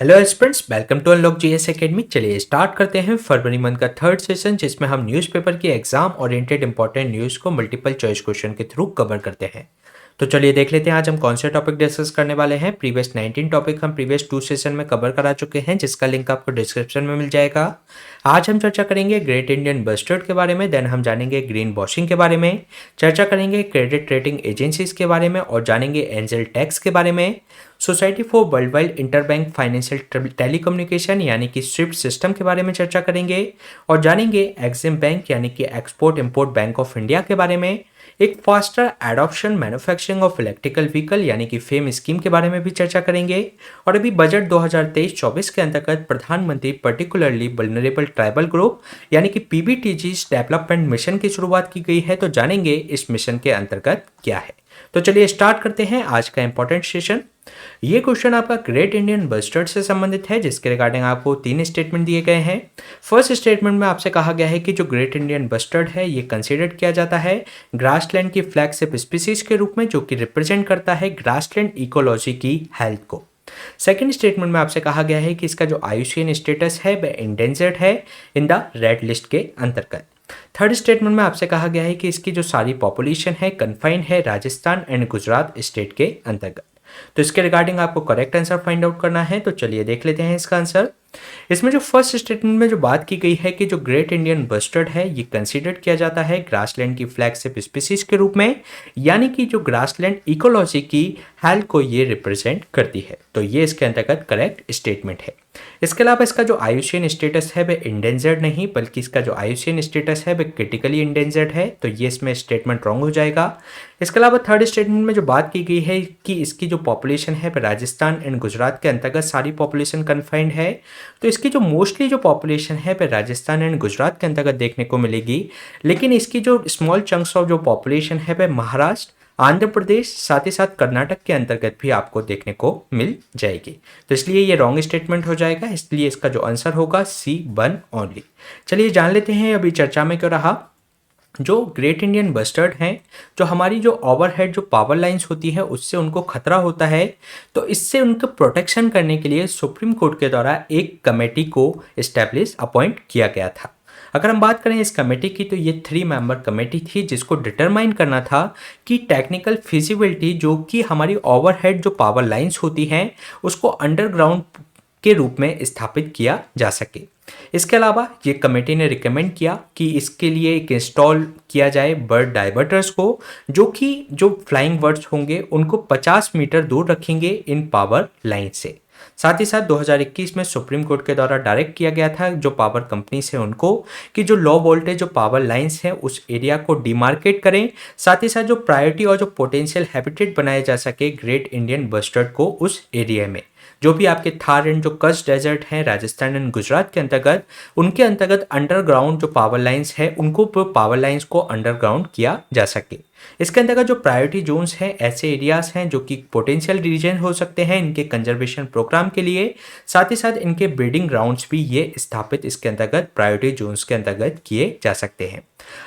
Hello students, welcome to unlock GS academy. चलिए start करते हैं फरवरी मंथ का थर्ड सेशन, जिसमें हम न्यूज़पेपर की एग्जाम ओरिएंटेड इंपॉर्टेंट न्यूज़ को मल्टीपल चॉइस क्वेश्चन के थ्रू कवर करते हैं। तो चलिए देख लेते हैं आज हम कौन से टॉपिक डिस्कस करने वाले हैं। प्रीवियस 19 टॉपिक हम प्रीवियस 2 सेशन में कवर करा चुके हैं, जिसका लिंक आपको डिस्क्रिप्शन में मिल जाएगा। आज हम चर्चा करेंगे ग्रेट इंडियन बस्टर्ड के बारे में, देन हम जानेंगे ग्रीन वॉशिंग के बारे में, चर्चा करेंगे क्रेडिट रेटिंग एजेंसीज के बारे में और जानेंगे एंजल टैक्स के बारे में, society for world wide interbank financial telecommunication यानी कि स्विफ्ट सिस्टम के बारे में चर्चा करेंगे और जानेंगे एग्जिम बैंक यानी कि export import bank of India के बारे में, एक faster adoption manufacturing of electrical vehicle यानी कि फेम स्कीम के बारे में भी चर्चा करेंगे। और अभी बजट 2023-24 के अंतर्गत प्रधानमंत्री पर्टिकुलरली वल्नरेबल ट्राइबल ग्रुप यानी कि पीबीटीजी डेवलपमेंट मिशन की शुरुआत की गई है, तो जानेंगे इस मिशन के अंतर्गत क्या है। तो चलिए स्टार्ट करते हैं आज का इंपॉर्टेंट सेशन। ये क्वेश्चन आपका ग्रेट इंडियन बस्टर्ड से संबंधित है, जिसके रिगार्डिंग आपको 3 स्टेटमेंट दिए गए हैं। फर्स्ट स्टेटमेंट में आपसे कहा गया है कि जो ग्रेट इंडियन बस्टर्ड है ये कंसीडर किया जाता है ग्रासलैंड की फ्लैगशिप स्पीसीज के रूप में, जो कि रिप्रेजेंट करता है ग्रासलैंड इकोलॉजी की हेल्थ को। सेकेंड स्टेटमेंट में आपसे कहा गया है कि इसका जो आईयूसीएन स्टेटस है वह इंडेंजर्ड है इन द रेड लिस्ट के अंतर्गत। थर्ड स्टेटमेंट में आपसे कहा गया है कि इसकी जो सारी पॉपुलेशन है कन्फाइंड है राजस्थान एंड गुजरात स्टेट के अंतर्गत। तो इसके रिगार्डिंग आपको करेक्ट आंसर फाइंड आउट करना है, तो चलिए देख लेते हैं इसका आंसर। इसमें जो फर्स्ट स्टेटमेंट में जो बात की गई है कि जो ग्रेट इंडियन बस्टर्ड है ये कंसीडर किया जाता है ग्रासलैंड की फ्लैगशिप स्पीसीज के रूप में, यानी कि जो ग्रासलैंड इकोलॉजी की हेल्थ को ये रिप्रेजेंट करती है, तो ये इसके अंतर्गत करेक्ट स्टेटमेंट है। इसके अलावा इसका जो आईयूसीएन स्टेटस है वह इंडेंजर्ड नहीं, बल्कि इसका जो आईयूसीएन स्टेटस है वह क्रिटिकली इंडेंजर्ड है, तो ये इसमें स्टेटमेंट रॉन्ग हो जाएगा। इसके अलावा थर्ड स्टेटमेंट में जो बात की गई है कि इसकी जो पॉपुलेशन है वह राजस्थान एंड गुजरात के अंतर्गत सारी पॉपुलेशन कन्फाइंड है, तो इसकी जो मोस्टली जो पॉपुलेशन है वह राजस्थान एंड गुजरात के अंतर्गत देखने को मिलेगी, लेकिन इसकी जो स्मॉल चंक्स ऑफ जो पॉपुलेशन है वह महाराष्ट्र, आंध्र प्रदेश, साथ ही साथ कर्नाटक के अंतर्गत भी आपको देखने को मिल जाएगी। तो इसलिए ये रॉन्ग स्टेटमेंट हो जाएगा, इसलिए इसका जो आंसर होगा C1 ओनली। चलिए जान लेते हैं अभी चर्चा में क्यों रहा। जो ग्रेट इंडियन बस्टर्ड हैं, जो हमारी जो ओवरहेड जो पावर लाइंस होती है उससे उनको खतरा होता है, तो इससे उनको प्रोटेक्शन करने के लिए सुप्रीम कोर्ट के द्वारा एक कमेटी को इस्टेब्लिश अपॉइंट किया गया था। अगर हम बात करें इस कमेटी की, तो ये 3 मेंबर कमेटी थी जिसको डिटरमाइन करना था कि टेक्निकल फिजिबिलिटी जो कि हमारी ओवरहेड जो पावर लाइंस होती हैं उसको अंडरग्राउंड के रूप में स्थापित किया जा सके। इसके अलावा ये कमेटी ने रिकमेंड किया कि इसके लिए एक इंस्टॉल किया जाए बर्ड डाइवर्टर्स को, जो कि जो फ्लाइंग बर्ड्स होंगे उनको 50 मीटर दूर रखेंगे इन पावर लाइन से। साथ ही साथ 2021 में सुप्रीम कोर्ट के द्वारा डायरेक्ट किया गया था जो पावर कंपनी से उनको कि जो लो वोल्टेज जो पावर लाइंस हैं उस एरिया को डिमार्केट करें, साथ ही साथ जो प्रायोरिटी और जो पोटेंशियल हैबिटेट बनाया जा सके ग्रेट इंडियन बस्टर्ड को उस एरिया में, जो भी आपके थार एंड जो कच्छ डेजर्ट हैं राजस्थान एंड गुजरात के अंतर्गत, उनके अंतर्गत अंडरग्राउंड जो पावर लाइंस है उनको पावर लाइंस को अंडरग्राउंड किया जा सके। इसके अंतर्गत जो प्रायोरिटी जोन्स हैं ऐसे एरियाज हैं जो कि पोटेंशियल रीजन हो सकते हैं इनके कंजर्वेशन प्रोग्राम के लिए, साथ ही साथ इनके ब्रीडिंग ग्राउंड्स भी ये स्थापित इसके अंतर्गत प्रायोरिटी जोन्स के अंतर्गत किए जा सकते हैं।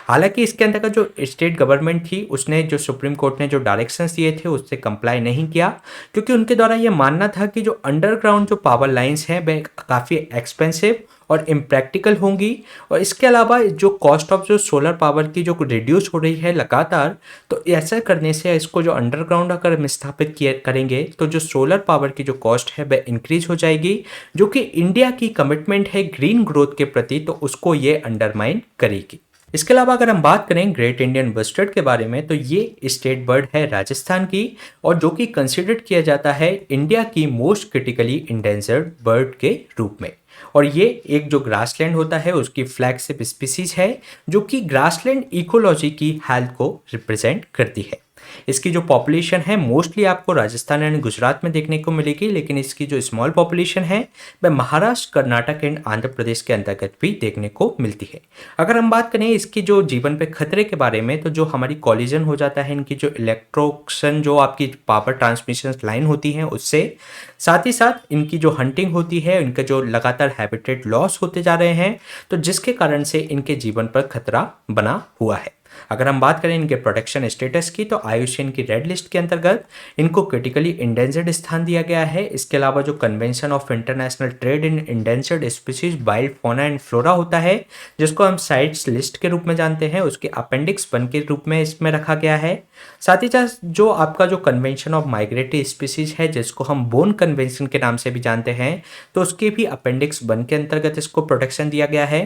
हालांकि इसके अंतर्गत जो स्टेट गवर्नमेंट थी उसने जो सुप्रीम कोर्ट ने जो डायरेक्शंस दिए थे उससे कंप्लाई नहीं किया, क्योंकि उनके द्वारा ये मानना था कि जो अंडरग्राउंड जो पावर लाइंस हैं वह काफ़ी एक्सपेंसिव और इम्प्रैक्टिकल होंगी, और इसके अलावा जो कॉस्ट ऑफ जो सोलर पावर की जो रिड्यूस हो रही है लगातार, तो ऐसा करने से इसको जो अंडरग्राउंड अगर हम स्थापित किए करेंगे तो जो सोलर पावर की जो कॉस्ट है वह इंक्रीज हो जाएगी, जो कि इंडिया की कमिटमेंट है ग्रीन ग्रोथ के प्रति, तो उसको ये अंडरमाइन करेगी। इसके अलावा अगर हम बात करें ग्रेट इंडियन बस्टर्ड के बारे में, तो ये स्टेट बर्ड है राजस्थान की, और जो कि कंसिडर्ड किया जाता है इंडिया की मोस्ट क्रिटिकली इंडेंजर्ड बर्ड के रूप में, और ये एक जो ग्रासलैंड होता है उसकी फ्लैगशिप स्पीसीज है जो कि ग्रासलैंड इकोलॉजी की हेल्थ को रिप्रेजेंट करती है। इसकी जो पॉपुलेशन है मोस्टली आपको राजस्थान एंड गुजरात में देखने को मिलेगी, लेकिन इसकी जो स्मॉल पॉपुलेशन है वह महाराष्ट्र, कर्नाटक एंड आंध्र प्रदेश के अंतर्गत भी देखने को मिलती है। अगर हम बात करें इसकी जो जीवन पे खतरे के बारे में, तो जो हमारी कॉलिजन हो जाता है इनकी जो इलेक्ट्रोक्शन जो आपकी पावर ट्रांसमिशन लाइन होती है उससे, साथ ही साथ इनकी जो हंटिंग होती है, इनका जो लगातार हैबिटेट लॉस होते जा रहे हैं, तो जिसके कारण से इनके जीवन पर खतरा बना हुआ है। अगर हम बात करें इनके प्रोटेक्शन स्टेटस की, तो IUCN की रेड लिस्ट के अंतर्गत इनको क्रिटिकली इंडेंजर्ड स्थान दिया गया है। इसके अलावा जो convention of international trade in endangered species wild fauna and flora होता है, जिसको हम साइट्स लिस्ट के रूप में जानते हैं, उसके अपेंडिक्स 1 के रूप में इसमें रखा गया है। साथ ही साथ जो आपका जो कन्वेंशन ऑफ माइग्रेटरी स्पीसीज है, जिसको हम बोन कन्वेंशन के नाम से भी जानते हैं, तो उसके भी अपेंडिक्स 1 के अंतर्गत इसको प्रोटेक्शन दिया गया है।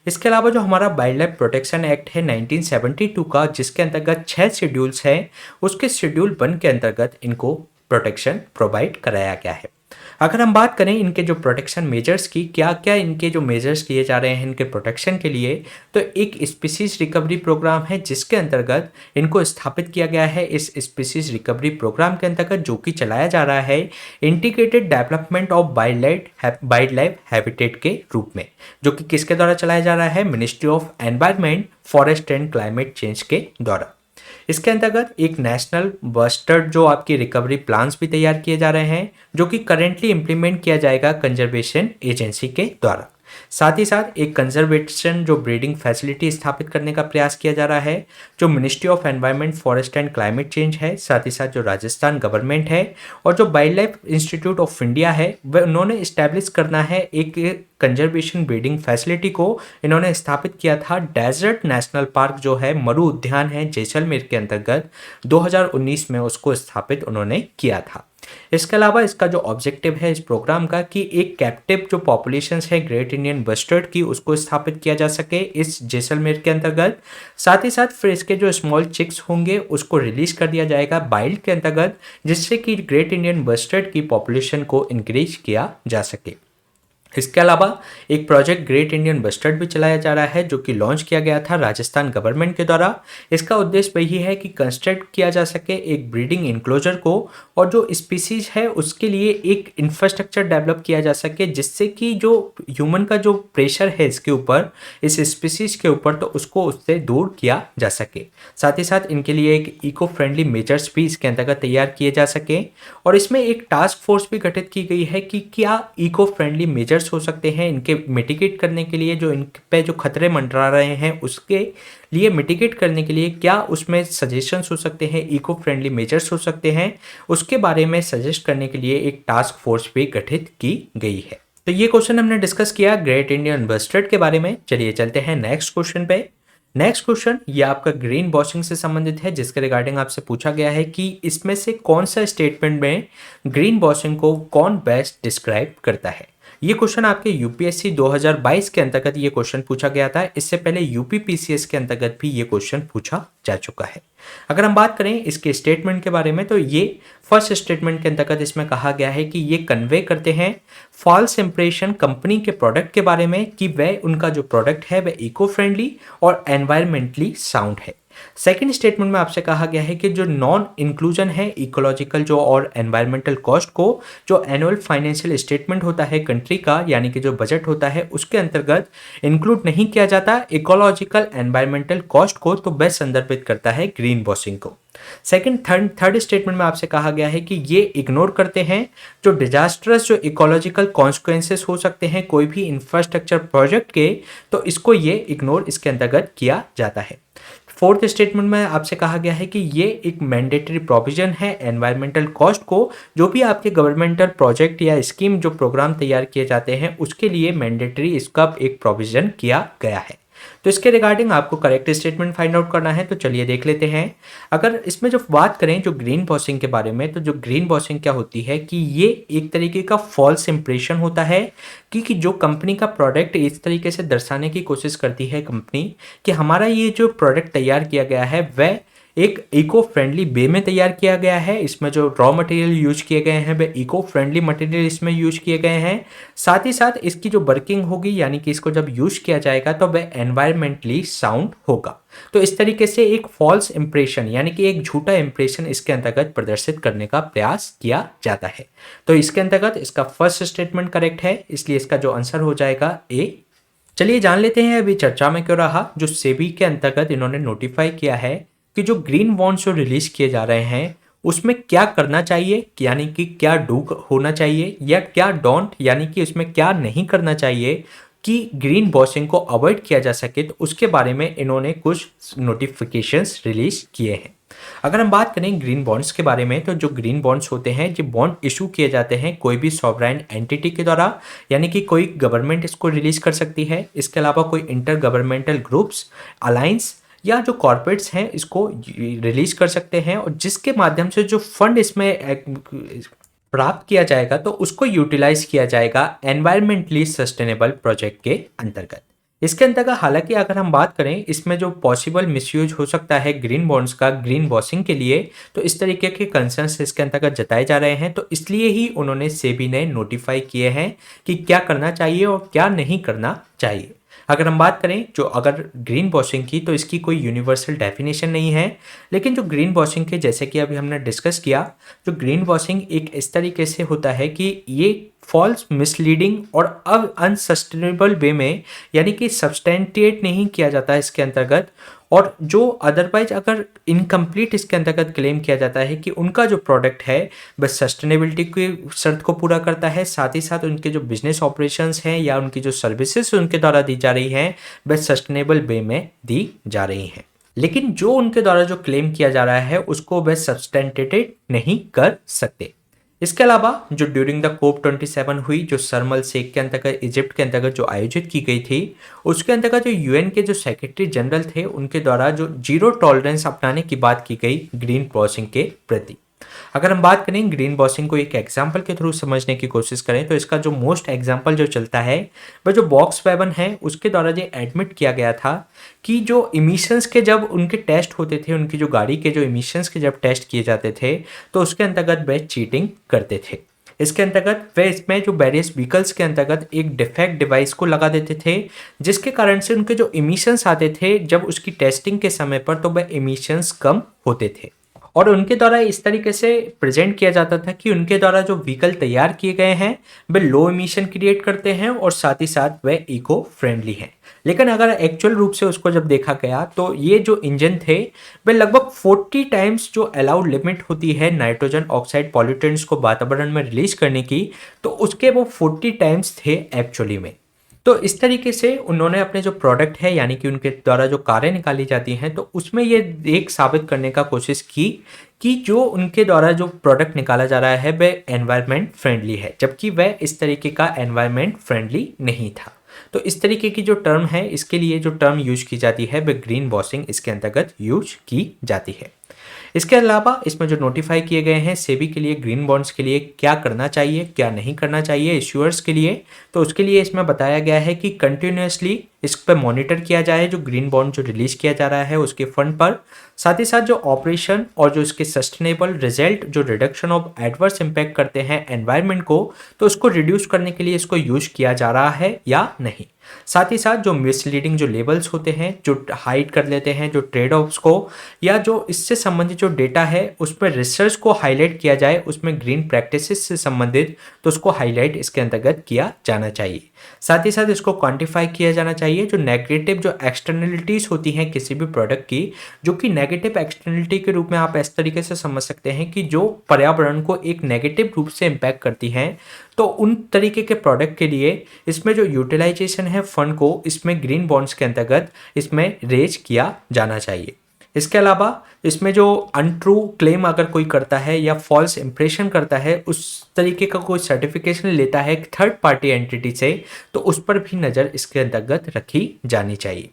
इसके अलावा जो हमारा वाइल्ड लाइफ प्रोटेक्शन एक्ट है 1972 का, जिसके अंतर्गत 6 शेड्यूल्स हैं, उसके शेड्यूल 1 के अंतर्गत इनको प्रोटेक्शन प्रोवाइड कराया गया है। अगर हम बात करें इनके जो प्रोटेक्शन मेजर्स की, क्या क्या इनके जो मेजर्स लिए जा रहे हैं इनके प्रोटेक्शन के लिए, तो एक स्पीसीज रिकवरी प्रोग्राम है जिसके अंतर्गत इनको स्थापित किया गया है। इस स्पीसीज रिकवरी प्रोग्राम के अंतर्गत जो कि चलाया जा रहा है integrated development of wild life habitat के रूप में, जो कि किसके द्वारा चलाया जा रहा है, ministry of environment, forest and climate change के द्वारा। इसके अंतर्गत एक नेशनल बस्टर्ड जो आपकी रिकवरी प्लान्स भी तैयार किए जा रहे हैं, जो कि करेंटली इंप्लीमेंट किया जाएगा कंजर्वेशन एजेंसी के द्वारा। साथ ही साथ एक कंजर्वेशन जो ब्रीडिंग फैसिलिटी स्थापित करने का प्रयास किया जा रहा है, जो ministry of environment, forest and climate change है, साथ ही साथ जो राजस्थान गवर्नमेंट है और जो wild life institute of India है, वह उन्होंने इस्टेब्लिश करना है एक कंजर्वेशन ब्रीडिंग फैसिलिटी को इन्होंने स्थापित किया था। डेजर्ट नेशनल पार्क जो है, मरु उद्यान है जैसलमेर के अंतर्गत 2019 में उसको स्थापित उन्होंने किया था। इसके अलावा इसका जो ऑब्जेक्टिव है इस प्रोग्राम का, कि एक कैप्टिव जो पॉपुलेशन है ग्रेट इंडियन बस्टर्ड की, उसको स्थापित किया जा सके इस जैसलमेर के अंतर्गत। साथ ही साथ फिर इसके जो स्मॉल चिक्स होंगे उसको रिलीज कर दिया जाएगा वाइल्ड के अंतर्गत, जिससे कि ग्रेट इंडियन बस्टर्ड की पॉपुलेशन को इंक्रीज किया जा सके। इसके अलावा एक प्रोजेक्ट ग्रेट इंडियन बस्टर्ड भी चलाया जा रहा है, जो कि लॉन्च किया गया था राजस्थान गवर्नमेंट के द्वारा। इसका उद्देश्य वही है कि कंस्ट्रक्ट किया जा सके एक ब्रीडिंग इंक्लोजर को, और जो स्पीसीज है उसके लिए एक इंफ्रास्ट्रक्चर डेवलप किया जा सके, जिससे कि जो ह्यूमन का जो प्रेशर है इसके ऊपर, इस स्पीसीज के ऊपर, तो उसको उससे दूर किया जा सके। साथ ही साथ इनके लिए एक इको फ्रेंडली मेजर्स भी इसके अंतर्गत तैयार किए जा सके, और इसमें एक टास्क फोर्स भी गठित की गई है कि क्या इको फ्रेंडली मेजर्स हो सकते हैं इनके मिटिगेट करने के लिए, जो इन पे जो खतरे मंडरा रहे हैं उसके लिए मिटिगेट करने के लिए क्या उसमें सजेशंस हो सकते हैं, इको फ्रेंडली मेजर्स हो सकते हैं, उसके बारे में सजेस्ट करने के लिए एक टास्क फोर्स भी गठित की गई है। तो ये क्वेश्चन हमने डिस्कस किया ग्रेट इंडियन बस्टर्ड के बारे में। चलिए चलते हैं नेक्स्ट क्वेश्चन पे। नेक्स्ट क्वेश्चन ये आपका ग्रीन वॉशिंग से संबंधित है, जिसके रिगार्डिंग आपसे पूछा गया है कि इसमें से कौन सा स्टेटमेंट में ग्रीन वॉशिंग को कौन बेस्ट डिस्क्राइब करता है। ये क्वेश्चन आपके यूपीएससी 2022 के अंतर्गत ये क्वेश्चन पूछा गया था। इससे पहले यूपीपीसीएस के अंतर्गत भी ये क्वेश्चन पूछा जा चुका है। अगर हम बात करें इसके स्टेटमेंट के बारे में, तो ये फर्स्ट स्टेटमेंट के अंतर्गत इसमें कहा गया है कि ये कन्वे करते हैं फॉल्स इंप्रेशन कंपनी के प्रोडक्ट के बारे में, कि वह उनका जो प्रोडक्ट है वह इको फ्रेंडली और एनवायरमेंटली साउंड है। सेकेंड स्टेटमेंट में आपसे कहा गया है कि जो नॉन इंक्लूजन है इकोलॉजिकल जो और एनवायरमेंटल कॉस्ट को, जो एनुअल फाइनेंशियल स्टेटमेंट होता है कंट्री का, यानी कि जो बजट होता है उसके अंतर्गत इंक्लूड नहीं किया जाता इकोलॉजिकल एनवायरमेंटल कॉस्ट को, तो वह संदर्भित करता है ग्रीन वॉशिंग को। थर्ड स्टेटमेंट में आपसे कहा गया है कि ये इग्नोर करते हैं जो डिजास्टर्स जो इकोलॉजिकल कॉन्सिक्वेंसेस हो सकते हैं कोई भी इंफ्रास्ट्रक्चर प्रोजेक्ट के, तो इसको ये इग्नोर इसके अंतर्गत किया जाता है। फोर्थ स्टेटमेंट में आपसे कहा गया है कि ये एक मैंडेटरी प्रोविजन है एनवायरमेंटल कॉस्ट को, जो भी आपके गवर्नमेंटल प्रोजेक्ट या स्कीम जो प्रोग्राम तैयार किए जाते हैं उसके लिए मैंडेटरी इसका एक प्रोविजन किया गया है। तो इसके रिगार्डिंग आपको करेक्ट स्टेटमेंट फाइंड आउट करना है, तो चलिए देख लेते हैं। अगर इसमें जो बात करें जो ग्रीन वॉशिंग के बारे में, तो जो ग्रीन वॉशिंग क्या होती है कि ये एक तरीके का फॉल्स इंप्रेशन होता है कि जो कंपनी का प्रोडक्ट इस तरीके से दर्शाने की कोशिश करती है कंपनी कि हमारा ये जो प्रोडक्ट तैयार किया गया है वह एक इको फ्रेंडली वे में तैयार किया गया है। इसमें जो रॉ मटेरियल यूज किए गए हैं वह इको फ्रेंडली मटेरियल इसमें यूज किए गए हैं। साथ ही साथ इसकी जो वर्किंग होगी, यानी कि इसको जब यूज किया जाएगा तो वह एनवायरमेंटली साउंड होगा। तो इस तरीके से एक फॉल्स इंप्रेशन यानी कि एक झूठा इंप्रेशन इसके अंतर्गत प्रदर्शित करने का प्रयास किया जाता है। तो इसके अंतर्गत इसका फर्स्ट स्टेटमेंट करेक्ट है, इसलिए इसका जो आंसर हो जाएगा ए। चलिए जान लेते हैं अभी चर्चा में क्यों रहा। जो सेबी के अंतर्गत इन्होंने नोटिफाई किया है कि जो ग्रीन बॉन्ड्स जो रिलीज किए जा रहे हैं उसमें क्या करना चाहिए, यानी कि क्या डू होना चाहिए या क्या डोंट, यानी कि उसमें क्या नहीं करना चाहिए, कि ग्रीन वॉशिंग को अवॉइड किया जा सके, तो उसके बारे में इन्होंने कुछ नोटिफिकेशंस रिलीज किए हैं। अगर हम बात करें ग्रीन बॉन्ड्स के बारे में, तो जो ग्रीन बॉन्ड्स होते हैं, ये बॉन्ड इशू किए जाते हैं कोई भी सॉवरेन एंटिटी के द्वारा, यानी कि कोई गवर्नमेंट इसको रिलीज कर सकती है। इसके अलावा कोई इंटर गवर्नमेंटल ग्रुप्स, अलायंस या जो कॉर्पोरेट्स हैं इसको रिलीज कर सकते हैं, और जिसके माध्यम से जो फंड इसमें प्राप्त किया जाएगा तो उसको यूटिलाइज किया जाएगा एनवायरमेंटली सस्टेनेबल प्रोजेक्ट के अंतर्गत। इसके अंतर्गत हालांकि अगर हम बात करें इसमें जो पॉसिबल मिसयूज हो सकता है ग्रीन बॉन्ड्स का ग्रीन वॉशिंग के लिए, तो इस तरीके के कंसर्न्स इसके अंतर्गत जताए जा रहे हैं। तो इसलिए ही उन्होंने सेबी ने नोटिफाई किए हैं कि क्या करना चाहिए और क्या नहीं करना चाहिए। अगर हम बात करें जो अगर ग्रीन वॉशिंग की, तो इसकी कोई यूनिवर्सल डेफिनेशन नहीं है, लेकिन जो ग्रीन वॉशिंग के जैसे कि अभी हमने डिस्कस किया, जो ग्रीन वॉशिंग एक इस तरीके से होता है कि ये फॉल्स, मिसलीडिंग और अनसस्टेनेबल वे में, यानी कि सब्सटेंटिएट नहीं किया जाता है इसके अंतर्गत, और जो अदरवाइज अगर इनकम्प्लीट इसके अंतर्गत क्लेम किया जाता है कि उनका जो प्रोडक्ट है वह सस्टेनेबिलिटी की शर्त को पूरा करता है, साथ ही साथ उनके जो बिजनेस ऑपरेशंस हैं या उनकी जो सर्विसेज उनके द्वारा दी जा रही हैं वह सस्टेनेबल वे में दी जा रही हैं, लेकिन जो उनके द्वारा जो क्लेम किया जा रहा है उसको वह सब्सटेंटेटेड नहीं कर सकते। इसके अलावा जो ड्यूरिंग द COP27 हुई, जो शर्म अल शेख के अंतर्गत इजिप्ट के अंतर्गत जो आयोजित की गई थी, उसके अंतर्गत जो यूएन के जो सेक्रेटरी जनरल थे उनके द्वारा जो जीरो टॉलरेंस अपनाने की बात की गई ग्रीन वॉशिंग के प्रति। अगर हम बात करें ग्रीन वॉशिंग को एक एग्जाम्पल के थ्रू समझने की कोशिश करें, तो इसका जो मोस्ट एग्जाम्पल जो चलता है वह जो वॉक्सवैगन है उसके द्वारा ये एडमिट किया गया था कि जो इमिशंस के जब उनके टेस्ट होते थे, उनकी जो गाड़ी के जो इमिशंस के जब टेस्ट किए जाते थे, तो उसके अंतर्गत वह चीटिंग करते थे। इसके अंतर्गत वे इसमें जो वेरियस व्हीकल्स के अंतर्गत एक डिफेक्ट डिवाइस को लगा देते थे, जिसके कारण से उनके जो इमिशंस आते थे जब उसकी टेस्टिंग के समय पर, तो वह इमिशंस कम होते थे। और उनके द्वारा इस तरीके से प्रेजेंट किया जाता था कि उनके द्वारा जो व्हीकल तैयार किए गए हैं वे लो इमिशन क्रिएट करते हैं और साथ ही साथ वे इको फ्रेंडली हैं। लेकिन अगर एक्चुअल रूप से उसको जब देखा गया तो ये जो इंजन थे वे लगभग 40 टाइम्स जो अलाउड लिमिट होती है नाइट्रोजन ऑक्साइड पॉल्यूटेंट्स को वातावरण में रिलीज करने की, तो उसके वो 40 टाइम्स थे एक्चुअली में। तो इस तरीके से उन्होंने अपने जो प्रोडक्ट है, यानी कि उनके द्वारा जो कारें निकाली जाती हैं, तो उसमें ये एक साबित करने का कोशिश की कि जो उनके द्वारा जो प्रोडक्ट निकाला जा रहा है वह एनवायरनमेंट फ्रेंडली है, जबकि वह इस तरीके का एनवायरनमेंट फ्रेंडली नहीं था। तो इस तरीके की जो टर्म है, इसके लिए जो टर्म यूज की जाती है वह ग्रीन वॉशिंग इसके अंतर्गत यूज की जाती है। इसके अलावा इसमें जो नोटिफाई किए गए हैं सेबी के लिए ग्रीन बॉन्ड्स के लिए क्या करना चाहिए, क्या नहीं करना चाहिए इश्यूअर्स के लिए, तो उसके लिए इसमें बताया गया है कि कंटिन्यूसली इस पर मॉनिटर किया जाए जो ग्रीन बॉन्ड जो रिलीज किया जा रहा है उसके फंड पर, साथ ही साथ जो ऑपरेशन और जो इसके सस्टेनेबल रिजल्ट जो रिडक्शन ऑफ एडवर्स इम्पैक्ट करते हैं एनवायरनमेंट को, तो उसको रिड्यूस करने के लिए इसको यूज किया जा रहा है या नहीं। साथ ही साथ जो मिसलीडिंग जो लेबल्स होते हैं, जो हाइड कर लेते हैं जो ट्रेड ऑफ्स को, या जो इससे संबंधित जो डेटा है उस पर रिसर्च को हाईलाइट किया जाए, उसमें ग्रीन प्रैक्टिसेस से संबंधित, तो उसको हाईलाइट इसके अंतर्गत किया जाना चाहिए। साथ ही साथ इसको क्वांटिफाई किया जाना चाहिए जो नेगेटिव जो एक्सटर्नलिटीज होती हैं किसी भी प्रोडक्ट की, जो कि नेगेटिव एक्सटर्नलिटी के रूप में आप इस तरीके से समझ सकते हैं कि जो पर्यावरण को एक नेगेटिव रूप से इम्पैक्ट करती हैं, तो उन तरीके के प्रोडक्ट के लिए इसमें जो यूटिलाइजेशन है फंड को, इसमें ग्रीन बॉन्ड्स के अंतर्गत इसमें रेज किया जाना चाहिए। इसके अलावा इसमें जो अनट्रू क्लेम अगर कोई करता है या फॉल्स इंप्रेशन करता है, उस तरीके का कोई सर्टिफिकेशन लेता है थर्ड पार्टी एंटिटी से, तो उस पर भी नज़र इसके अंतर्गत रखी जानी चाहिए।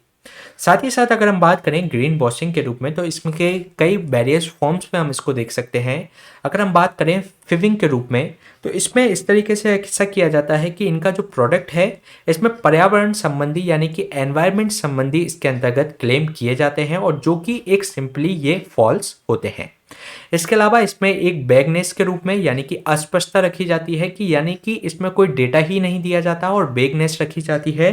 साथ ही साथ अगर हम बात करें ग्रीन वॉशिंग के रूप में, तो इसमें के कई वेरियस फॉर्म्स में हम इसको देख सकते हैं। अगर हम बात करें फिविंग के रूप में, तो इसमें इस तरीके से ऐसा किया जाता है कि इनका जो प्रोडक्ट है इसमें पर्यावरण संबंधी यानी कि एनवायरनमेंट संबंधी इसके अंतर्गत क्लेम किए जाते हैं, और जो कि एक सिंपली ये फॉल्स होते हैं। इसके अलावा इसमें एक बैगनेस के रूप में यानी कि अस्पष्टता रखी जाती है कि यानी कि इसमें कोई डेटा ही नहीं दिया जाता और बैगनेस रखी जाती है,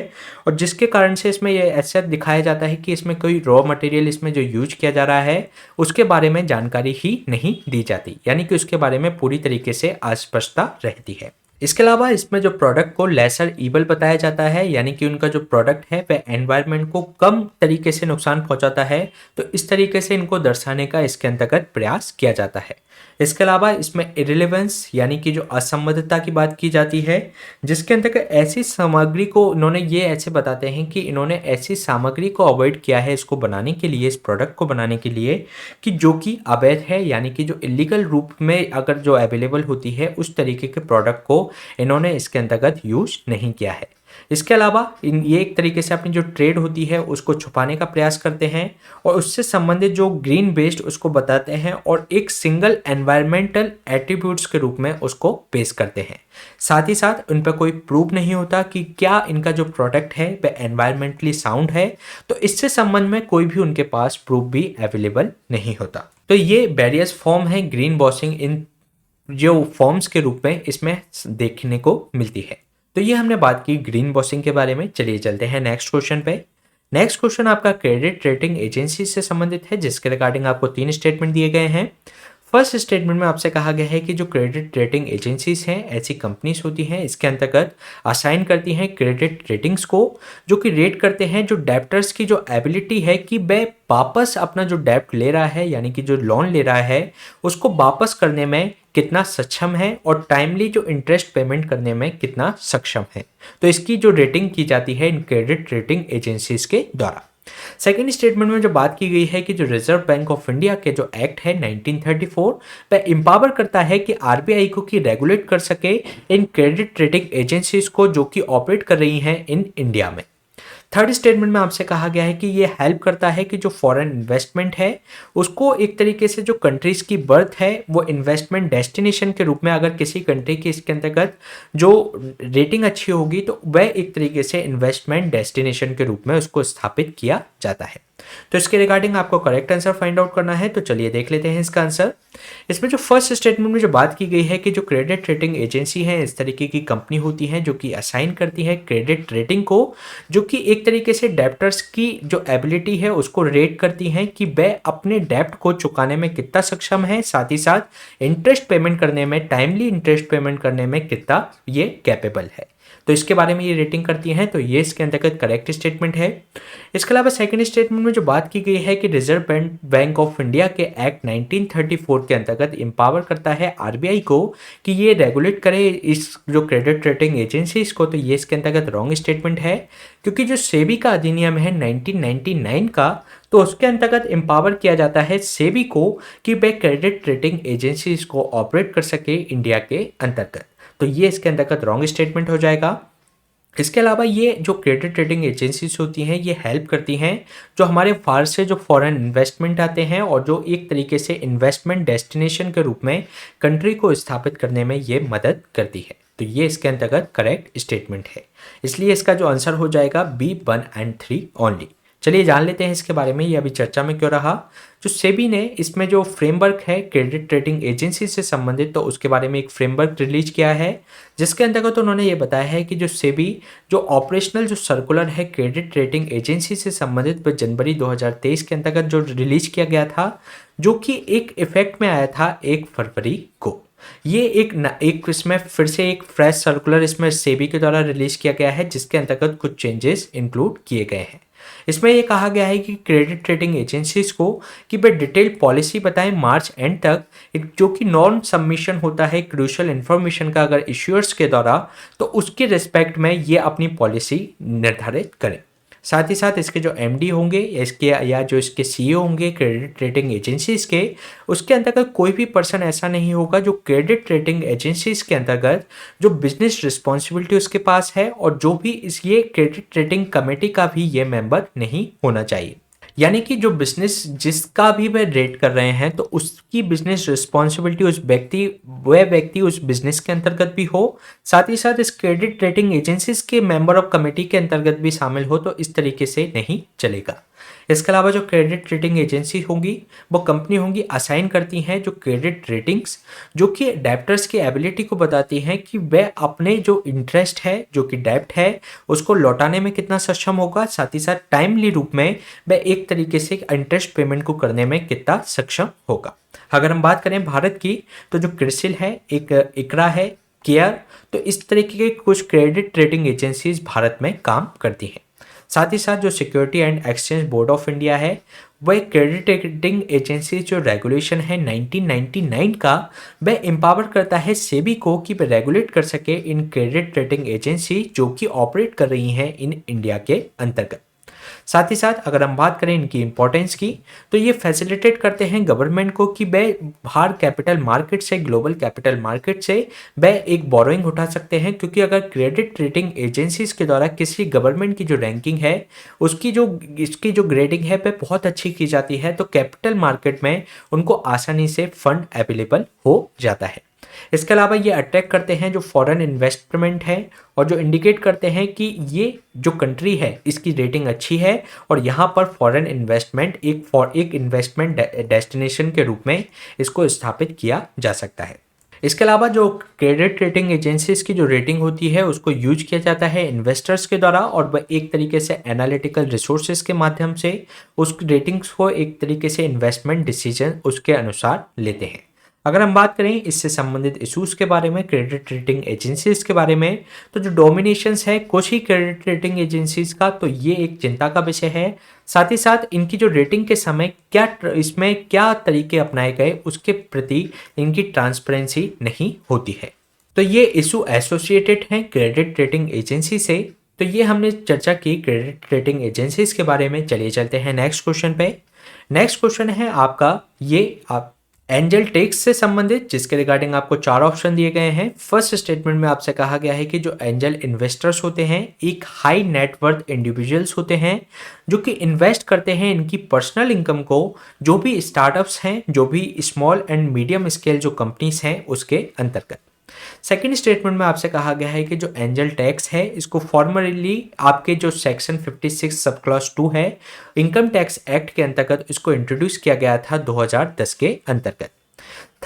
और जिसके कारण से इसमें यह ऐसा दिखाया जाता है कि इसमें कोई रॉ मटेरियल इसमें जो यूज किया जा रहा है उसके बारे में जानकारी ही नहीं दी जाती, यानी कि उसके बारे में पूरी तरीके से अस्पष्टता रहती है। इसके अलावा इसमें जो प्रोडक्ट को लेसर ईवल बताया जाता है, यानी कि उनका जो प्रोडक्ट है वह एनवायरनमेंट को कम तरीके से नुकसान पहुंचाता है, तो इस तरीके से इनको दर्शाने का इसके अंतर्गत प्रयास किया जाता है। इसके अलावा इसमें इरिलेवेंस यानी कि जो असंबद्धता की बात की जाती है, जिसके अंतर्गत ऐसी सामग्री को इन्होंने ये ऐसे बताते हैं कि इन्होंने ऐसी सामग्री को अवॉइड किया है इसको बनाने के लिए, इस प्रोडक्ट को बनाने के लिए कि जो कि अवैध है, यानी कि जो इलीगल रूप में अगर जो अवेलेबल होती है उस तरीके के प्रोडक्ट को इन्होंने इसके अंतर्गत यूज नहीं किया है। इसके अलावा ये एक तरीके से अपनी जो ट्रेड होती है उसको छुपाने का प्रयास करते हैं और उससे संबंधित जो ग्रीन बेस्ड उसको बताते हैं और एक सिंगल एनवायरमेंटल एट्रीब्यूट्स के रूप में उसको पेश करते हैं। साथ ही साथ उन पर कोई प्रूफ नहीं होता कि क्या इनका जो प्रोडक्ट है वह एनवायरमेंटली साउंड है, तो इससे संबंध में कोई भी उनके पास प्रूफ भी अवेलेबल नहीं होता। तो ये वेरियस फॉर्म है ग्रीन वॉशिंग इन जो फॉर्म्स के रूप में इसमें देखने को मिलती है। तो ये हमने बात की ग्रीन वॉशिंग के बारे में। चलिए चलते हैं नेक्स्ट क्वेश्चन पे। नेक्स्ट क्वेश्चन आपका क्रेडिट रेटिंग एजेंसी से संबंधित है, जिसके रिगार्डिंग आपको 3 स्टेटमेंट दिए गए हैं। फर्स्ट स्टेटमेंट में आपसे कहा गया है कि जो क्रेडिट रेटिंग एजेंसीज हैं ऐसी कंपनीज होती हैं, इसके अंतर्गत असाइन करती हैं क्रेडिट रेटिंग्स को, जो कि रेट करते हैं जो डेप्टर्स की जो एबिलिटी है कि वह वापस अपना जो डेप्ट ले रहा है यानी कि जो लोन ले रहा है उसको वापस करने में कितना सक्षम है और टाइमली जो इंटरेस्ट पेमेंट करने में कितना सक्षम है। तो इसकी जो रेटिंग की जाती है इन क्रेडिट रेटिंग एजेंसीज के द्वारा। सेकेंड स्टेटमेंट में जो बात की गई है कि जो रिजर्व बैंक ऑफ इंडिया के जो एक्ट है 1934 वह एम्पावर करता है कि आरबीआई को की रेगुलेट कर सके इन क्रेडिट रेटिंग एजेंसीज को जो कि ऑपरेट कर रही हैं इन इंडिया में। थर्ड स्टेटमेंट में आपसे कहा गया है कि ये हेल्प करता है कि जो फॉरेन इन्वेस्टमेंट है उसको एक तरीके से जो कंट्रीज की बर्थ है वो इन्वेस्टमेंट डेस्टिनेशन के रूप में, अगर किसी कंट्री की इसके अंतर्गत जो रेटिंग अच्छी होगी तो वह एक तरीके से इन्वेस्टमेंट डेस्टिनेशन के रूप में उसको स्थापित किया जाता है। तो इसके रिगार्डिंग आपको करेक्ट आंसर फाइंड आउट करना है। तो चलिए देख लेते हैं इसका आंसर। इसमें जो फर्स्ट स्टेटमेंट में जो बात की गई है कि जो क्रेडिट रेटिंग एजेंसी है इस तरीके की कंपनी होती है जो कि असाइन करती है क्रेडिट रेटिंग को, जो कि एक तरीके से डेप्टर्स की जो एबिलिटी है उसको रेट करती हैं कि वह अपने डेप्ट को चुकाने में कितना सक्षम है, साथ ही साथ इंटरेस्ट पेमेंट करने में, टाइमली इंटरेस्ट पेमेंट करने में कितना ये कैपेबल है। तो इसके बारे में ये रेटिंग करती हैं, तो ये इसके अंतर्गत करेक्ट स्टेटमेंट है। इसके अलावा सेकंड स्टेटमेंट में जो बात की गई है कि रिजर्व बैंक ऑफ इंडिया के एक्ट 1934 के अंतर्गत एम्पावर करता है आरबीआई को कि ये रेगुलेट करे इस जो क्रेडिट रेटिंग एजेंसीज को, तो ये इसके अंतर्गत रॉन्ग स्टेटमेंट है, क्योंकि जो सेबी का अधिनियम है 1999 का, तो उसके अंतर्गत एम्पावर किया जाता है सेबी को कि वह क्रेडिट रेटिंग एजेंसीज को ऑपरेट कर सके इंडिया के अंतर्गत। तो ये इसके अंतर्गत रॉन्ग स्टेटमेंट हो जाएगा। इसके अलावा ये जो क्रेडिट रेटिंग एजेंसीज होती हैं ये हेल्प करती हैं जो हमारे बाहर से जो फॉरेन इन्वेस्टमेंट आते हैं और जो एक तरीके से इन्वेस्टमेंट डेस्टिनेशन के रूप में कंट्री को स्थापित करने में ये मदद करती है। तो ये इसके अंतर्गत करेक्ट स्टेटमेंट है, इसलिए इसका जो आंसर हो जाएगा B1 and 3 ओनली। चलिए जान लेते हैं इसके बारे में, ये अभी चर्चा में क्यों रहा। जो सेबी ने इसमें जो फ्रेमवर्क है क्रेडिट रेटिंग एजेंसी से संबंधित, तो उसके बारे में एक फ्रेमवर्क रिलीज किया है, जिसके अंतर्गत उन्होंने ये बताया है कि जो सेबी जो ऑपरेशनल जो सर्कुलर है क्रेडिट रेटिंग एजेंसी से संबंधित वह जनवरी 2023 के अंतर्गत जो रिलीज किया गया था, जो कि एक इफेक्ट में आया था 1 फरवरी को। ये एक इसमें फिर से एक फ्रेश सर्कुलर इसमें सेबी के द्वारा रिलीज किया गया है, जिसके अंतर्गत कुछ चेंजेस इंक्लूड किए गए हैं। इसमें यह कहा गया है कि क्रेडिट रेटिंग एजेंसीज को कि वे डिटेल पॉलिसी बताएं मार्च एंड तक, जो कि नॉन सबमिशन होता है क्रूशियल इन्फॉर्मेशन का अगर इश्यूअर्स के द्वारा, तो उसके रिस्पेक्ट में ये अपनी पॉलिसी निर्धारित करें। साथ ही साथ इसके जो एमडी होंगे इसके या जो इसके सीईओ होंगे क्रेडिट रेटिंग एजेंसीज के, उसके अंतर्गत कोई भी पर्सन ऐसा नहीं होगा जो क्रेडिट रेटिंग एजेंसीज के अंतर्गत जो बिजनेस रिस्पॉन्सिबिलिटी उसके पास है, और जो भी इस ये क्रेडिट रेटिंग कमेटी का भी ये मेंबर नहीं होना चाहिए। यानी कि जो बिजनेस जिसका भी वह रेट कर रहे हैं तो उसकी बिजनेस रिस्पॉन्सिबिलिटी वह व्यक्ति उस बिजनेस के अंतर्गत भी हो, साथ ही साथ इस क्रेडिट रेटिंग एजेंसीज के मेंबर ऑफ कमेटी के अंतर्गत भी शामिल हो, तो इस तरीके से नहीं चलेगा। इसके अलावा जो क्रेडिट रेटिंग एजेंसी होंगी वो कंपनी होंगी असाइन करती हैं जो क्रेडिट रेटिंग्स, जो कि डेप्टर्स की एबिलिटी को बताती हैं कि वह अपने जो इंटरेस्ट है जो कि डेप्ट है उसको लौटाने में कितना सक्षम होगा, साथ ही साथ टाइमली रूप में वह एक तरीके से इंटरेस्ट पेमेंट को करने में कितना सक्षम होगा। अगर हम बात करें भारत की, तो जो क्रिसिल है, एक इकरा है, केयर, तो इस तरीके के कुछ क्रेडिट रेटिंग एजेंसीज भारत में काम करती हैं। साथ ही साथ जो security and exchange board of India है वह क्रेडिट रेटिंग एजेंसी जो रेगुलेशन है 1999 का, वह एम्पावर करता है सेबी को कि वह रेगुलेट कर सके इन क्रेडिट रेटिंग एजेंसी जो कि ऑपरेट कर रही हैं इन इंडिया के अंतर्गत। साथ ही साथ अगर हम बात करें इनकी इंपॉर्टेंस की, तो ये फैसिलिटेट करते हैं गवर्नमेंट को कि वह बाहर कैपिटल मार्केट से, ग्लोबल कैपिटल मार्केट से वह एक बोरोइंग उठा सकते हैं, क्योंकि अगर क्रेडिट रेटिंग एजेंसीज के द्वारा किसी गवर्नमेंट की जो रैंकिंग है इसकी जो ग्रेडिंग है वह बहुत अच्छी की जाती है, तो कैपिटल मार्केट में उनको आसानी से फंड अवेलेबल हो जाता है। इसके अलावा ये अट्रैक्ट करते हैं जो फॉरेन इन्वेस्टमेंट है और जो इंडिकेट करते हैं कि ये जो कंट्री है इसकी रेटिंग अच्छी है और यहाँ पर फॉरेन इन्वेस्टमेंट एक इन्वेस्टमेंट डेस्टिनेशन के रूप में इसको स्थापित किया जा सकता है। इसके अलावा जो क्रेडिट रेटिंग एजेंसीज की जो रेटिंग होती है उसको यूज किया जाता है इन्वेस्टर्स के द्वारा, और वह एक तरीके से एनालिटिकल रिसोर्सेज के माध्यम से उस रेटिंग्स को एक तरीके से इन्वेस्टमेंट डिसीजन उसके अनुसार लेते हैं। अगर हम बात करें इससे संबंधित इशूज के बारे में, क्रेडिट रेटिंग एजेंसीज के बारे में, तो जो डोमिनेशंस है कुछ ही क्रेडिट रेटिंग एजेंसीज का, तो ये एक चिंता का विषय है। साथ ही साथ इनकी जो रेटिंग के समय इसमें क्या तरीके अपनाए गए उसके प्रति इनकी ट्रांसपेरेंसी नहीं होती है। तो ये इशू एसोसिएटेड हैं क्रेडिट रेटिंग एजेंसी से। तो ये हमने चर्चा की क्रेडिट रेटिंग एजेंसीज के बारे में। चलिए चलते हैं नेक्स्ट क्वेश्चन पे। नेक्स्ट क्वेश्चन है आपका आप एंजल टेक्स से संबंधित, जिसके रिगार्डिंग आपको 4 ऑप्शन दिए गए हैं। फर्स्ट स्टेटमेंट में आपसे कहा गया है कि जो एंजल इन्वेस्टर्स होते हैं एक हाई नेटवर्थ इंडिविजुअल्स होते हैं जो कि इन्वेस्ट करते हैं इनकी पर्सनल इनकम को जो भी स्टार्टअप्स हैं, जो भी स्मॉल एंड मीडियम स्केल जो कंपनीज हैं उसके अंतर्गत। सेकेंड स्टेटमेंट में आपसे कहा गया है कि जो एंजल टैक्स है इसको फॉर्मली आपके जो सेक्शन 56 सब क्लॉज 2 है इनकम टैक्स एक्ट के अंतर्गत इसको इंट्रोड्यूस किया गया था 2010 के अंतर्गत।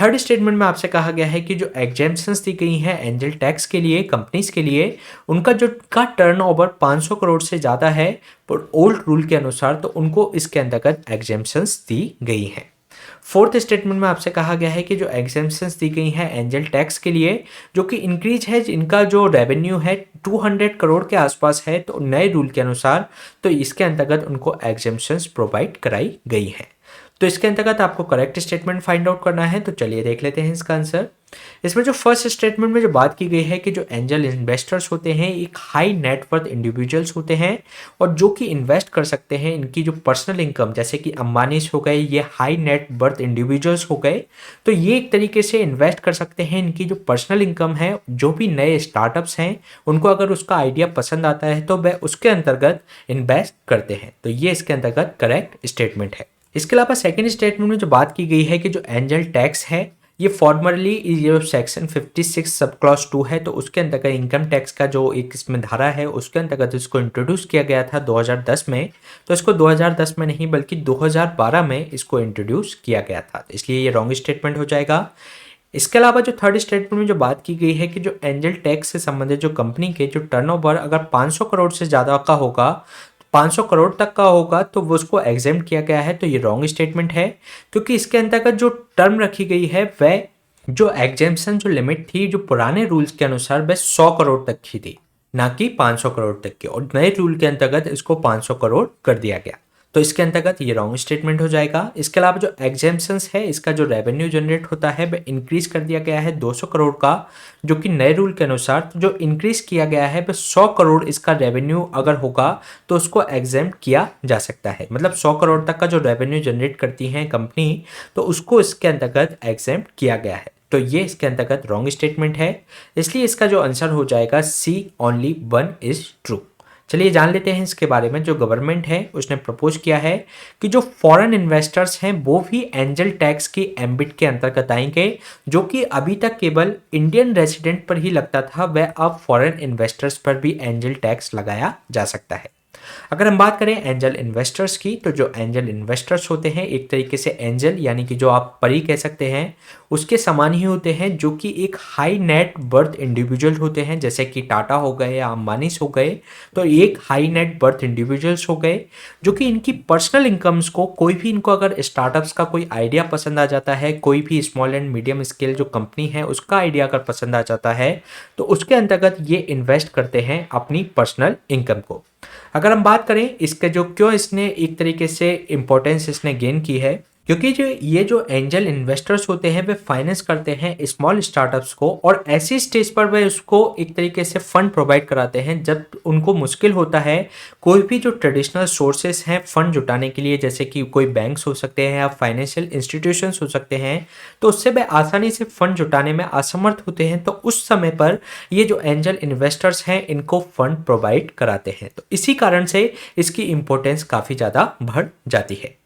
थर्ड स्टेटमेंट में आपसे कहा गया है कि जो एग्जेम्पशंस दी गई हैं एंजल टैक्स के लिए कंपनीज के लिए, उनका जो टर्नओवर 500 करोड़ से ज़्यादा है ओल्ड रूल के अनुसार, तो उनको इसके अंतर्गत एग्जेम्पशंस दी गई हैं। फोर्थ स्टेटमेंट में आपसे कहा गया है कि जो एग्जेम्पशंस दी गई हैं एंजल टैक्स के लिए जो कि इंक्रीज है, इनका जो रेवेन्यू है 200 करोड़ के आसपास है, तो नए रूल के अनुसार तो इसके अंतर्गत उनको एग्जेम्पशंस प्रोवाइड कराई गई है। तो इसके अंतर्गत आपको करेक्ट स्टेटमेंट फाइंड आउट करना है। तो चलिए देख लेते हैं इसका आंसर। इसमें जो फर्स्ट स्टेटमेंट में जो बात की गई है कि जो एंजल इन्वेस्टर्स होते हैं एक हाई नेटवर्थ इंडिविजुअल्स होते हैं और जो कि इन्वेस्ट कर सकते हैं इनकी जो पर्सनल इनकम, जैसे कि अंबानीज हो गए, ये हाई नेट वर्थ इंडिविजुअल्स हो गए, तो ये एक तरीके से इन्वेस्ट कर सकते हैं इनकी जो पर्सनल इनकम है। जो भी नए स्टार्टअप्स हैं उनको अगर उसका आइडिया पसंद आता है तो वह उसके अंतर्गत इन्वेस्ट करते हैं। तो ये इसके अंतर्गत करेक्ट स्टेटमेंट है। इसके अलावा सेकेंड स्टेटमेंट में जो बात की गई है कि जो एंजल टैक्स है ये फॉर्मली ये सेक्शन 56 सब क्लॉज 2 है, तो उसके अंतर्गत इनकम टैक्स का जो एक इसमें धारा है उसके अंतर्गत इसको इंट्रोड्यूस किया गया था 2010 में। तो इसको 2010 में नहीं बल्कि 2012 में इसको इंट्रोड्यूस किया गया था, इसलिए ये रॉन्ग स्टेटमेंट हो जाएगा। इसके अलावा जो थर्ड स्टेटमेंट में जो बात की गई है कि जो एंजल टैक्स से संबंधित जो कंपनी के जो टर्नओवर अगर 500 करोड़ से ज़्यादा का होगा, 500 करोड़ तक का होगा, तो वो उसको एग्जेम्प्ट किया गया है, तो ये रॉन्ग स्टेटमेंट है, क्योंकि इसके अंतर्गत जो टर्म रखी गई है वह जो एग्जेम्पशन जो लिमिट थी जो पुराने रूल्स के अनुसार वह 100 करोड़ तक की थी, ना कि 500 करोड़ तक की, और नए रूल के अंतर्गत इसको 500 करोड़ कर दिया गया, तो इसके अंतर्गत ये रॉन्ग स्टेटमेंट हो जाएगा। इसके अलावा जो एग्जेम्पशंस है इसका जो रेवेन्यू जनरेट होता है वह इंक्रीज कर दिया गया है 200 करोड़ का, जो कि नए रूल के अनुसार जो इंक्रीज किया गया है वह 100 करोड़ इसका रेवेन्यू अगर होगा तो उसको एग्जेम्प्ट किया जा सकता है। मतलब 100 करोड़ तक का जो रेवेन्यू जनरेट करती है कंपनी तो उसको इसके अंतर्गत एग्जेम्प्ट किया गया है, तो ये इसके अंतर्गत रॉन्ग स्टेटमेंट है, इसलिए इसका जो आंसर हो जाएगा सी ओनली 1 इज ट्रू। चलिए जान लेते हैं इसके बारे में। जो गवर्नमेंट है उसने प्रपोज किया है कि जो फॉरेन इन्वेस्टर्स हैं वो भी एंजल टैक्स की एम्बिट के अंतर्गत आएंगे, जो कि अभी तक केवल इंडियन रेजिडेंट पर ही लगता था, वह अब फॉरेन इन्वेस्टर्स पर भी एंजल टैक्स लगाया जा सकता है। अगर हम बात करें एंजल इन्वेस्टर्स की, तो जो एंजल इन्वेस्टर्स होते हैं एक तरीके से एंजल यानी कि जो आप परी कह सकते हैं उसके समान ही होते हैं, जो कि एक हाई नेट वर्थ इंडिविजुअल होते हैं, जैसे कि टाटा हो गए या अंबानीस हो गए, तो एक हाई नेट वर्थ इंडिविजुअल्स हो गए जो कि इनकी पर्सनल इनकम्स को कोई भी इनको अगर स्टार्टअप्स का कोई आइडिया पसंद आ जाता है, कोई भी स्मॉल एंड मीडियम स्केल जो कंपनी है उसका आइडिया अगर पसंद आ जाता है तो उसके अंतर्गत ये इन्वेस्ट करते हैं अपनी पर्सनल इनकम को। अगर हम बात करें इसके जो क्यों इसने एक तरीके से इम्पोर्टेंस इसने गेन की है, क्योंकि जो एंजल इन्वेस्टर्स होते हैं वे फाइनेंस करते हैं स्मॉल स्टार्टअप्स को, और ऐसी स्टेज पर वे उसको एक तरीके से फंड प्रोवाइड कराते हैं जब उनको मुश्किल होता है कोई भी जो ट्रेडिशनल सोर्सेस हैं फंड जुटाने के लिए, जैसे कि कोई बैंक्स हो सकते हैं या फाइनेंशियल इंस्टीट्यूशंस हो सकते हैं, तो उससे वे आसानी से फंड जुटाने में असमर्थ होते हैं। तो उस समय पर ये जो एंजल इन्वेस्टर्स हैं इनको फंड प्रोवाइड कराते हैं, तो इसी कारण से इसकी इम्पोर्टेंस काफ़ी ज़्यादा बढ़ जाती है।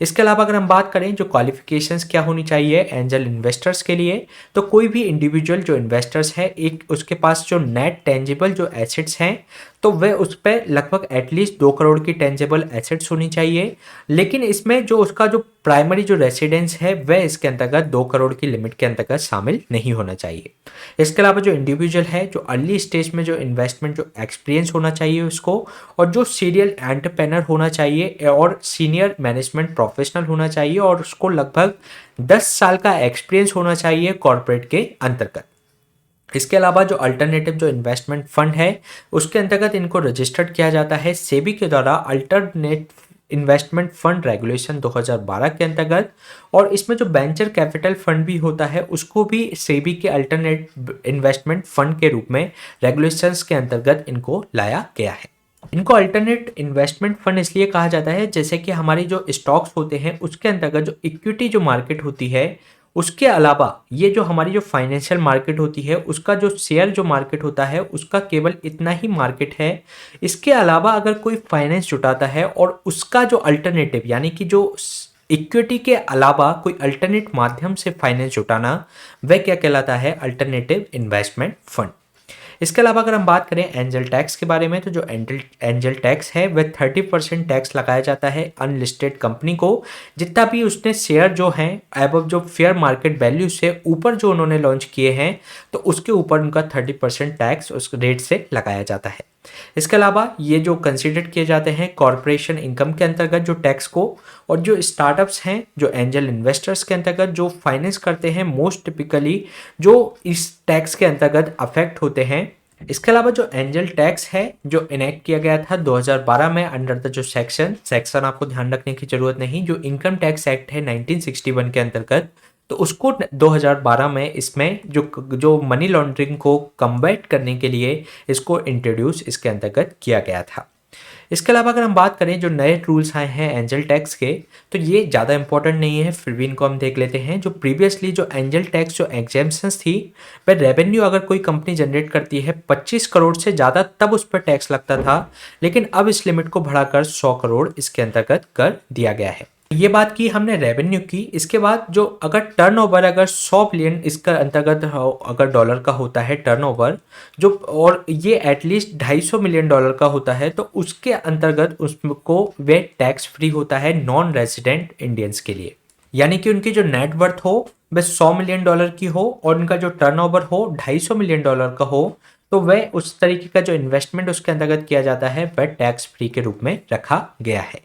इसके अलावा अगर हम बात करें जो क्वालिफिकेशंस क्या होनी चाहिए एंजल इन्वेस्टर्स के लिए, तो कोई भी इंडिविजुअल जो इन्वेस्टर्स है एक उसके पास जो नेट टेंजिबल जो एसेट्स हैं तो वह उस पर लगभग एटलीस्ट 2 करोड़ की टेंजिबल एसेट्स होनी चाहिए, लेकिन इसमें जो उसका जो प्राइमरी जो रेसिडेंस है वह इसके अंतर्गत 2 करोड़ की लिमिट के अंतर्गत शामिल नहीं होना चाहिए। इसके अलावा जो इंडिविजुअल है जो अर्ली स्टेज में जो इन्वेस्टमेंट जो एक्सपीरियंस होना चाहिए उसको, और जो सीरियल एंटरप्रेन्योर होना चाहिए और सीनियर मैनेजमेंट प्रोफेशनल होना चाहिए, और उसको लगभग 10 साल का एक्सपीरियंस होना चाहिए कॉर्पोरेट के अंतर्गत। इसके अलावा जो अल्टरनेटिव जो इन्वेस्टमेंट फंड है उसके अंतर्गत इनको रजिस्टर्ड किया जाता है सेबी के द्वारा अल्टरनेट इन्वेस्टमेंट फंड रेगुलेशन 2012 के अंतर्गत, और इसमें जो वेंचर कैपिटल फंड भी होता है उसको भी सेबी के अल्टरनेट इन्वेस्टमेंट फंड के रूप में रेगुलेशंस के अंतर्गत इनको लाया गया है। इनको अल्टरनेट इन्वेस्टमेंट फंड इसलिए कहा जाता है जैसे कि हमारी जो स्टॉक्स होते हैं उसके अंतर्गत जो इक्विटी जो मार्केट होती है उसके अलावा ये जो हमारी जो फाइनेंशियल मार्केट होती है उसका जो शेयर जो मार्केट होता है उसका केवल इतना ही मार्केट है। इसके अलावा अगर कोई फाइनेंस जुटाता है और उसका जो अल्टरनेटिव यानी कि जो इक्विटी के अलावा कोई अल्टरनेट माध्यम से फाइनेंस जुटाना वह क्या कहलाता है, अल्टरनेटिव इन्वेस्टमेंट फंड। इसके अलावा अगर हम बात करें एंजल टैक्स के बारे में, तो जो एंजल टैक्स है वह 30% टैक्स लगाया जाता है अनलिस्टेड कंपनी को, जितना भी उसने शेयर जो हैं एबव जो फेयर मार्केट वैल्यू से ऊपर जो उन्होंने लॉन्च किए हैं तो उसके ऊपर उनका 30% टैक्स उस रेट से लगाया जाता है। इसके अलावा ये जो कंसीडर किए जाते हैं कॉरपोरेशन इनकम के अंतर्गत जो टैक्स को, और जो स्टार्टअप्स हैं जो एंजल इन्वेस्टर्स के अंतर्गत जो फाइनेंस करते हैं मोस्ट टिपिकली जो इस टैक्स के अंतर्गत अफेक्ट होते हैं। इसके अलावा जो एंजल टैक्स है जो इनेक्ट किया गया था 2012 में अंडर द जो सेक्शन आपको ध्यान रखने की जरूरत नहीं, जो इनकम टैक्स एक्ट है 1961 के अंतर्गत, तो उसको 2012 में इसमें जो मनी लॉन्ड्रिंग को कम्बैट करने के लिए इसको इंट्रोड्यूस इसके अंतर्गत किया गया था। इसके अलावा अगर हम बात करें जो नए रूल्स आए हैं एंजल टैक्स के, तो ये ज़्यादा इंपॉर्टेंट नहीं है, फिर भी इनको हम देख लेते हैं। जो प्रीवियसली जो एंजल टैक्स जो एग्जेम्पशंस थी वह रेवेन्यू अगर कोई कंपनी जनरेट करती है 25 करोड़ से ज़्यादा तब उस पर टैक्स लगता था, लेकिन अब इस लिमिट को बढ़ाकर 100 करोड़ इसके अंतर्गत कर दिया गया है। ये बात की हमने रेवेन्यू की। इसके बाद जो अगर टर्नओवर अगर 100 बिलियन इसका अंतर्गत अगर डॉलर का होता है टर्नओवर जो, और ये एटलीस्ट 250 मिलियन डॉलर का होता है, तो उसके अंतर्गत उसको वे टैक्स फ्री होता है नॉन रेजिडेंट इंडियंस के लिए। यानी कि उनकी जो नेट वर्थ हो वह 100 मिलियन डॉलर की हो और उनका जो टर्नओवर हो 250 मिलियन डॉलर का हो, तो वह उस तरीके का जो इन्वेस्टमेंट उसके अंतर्गत किया जाता है वह टैक्स फ्री के रूप में रखा गया है।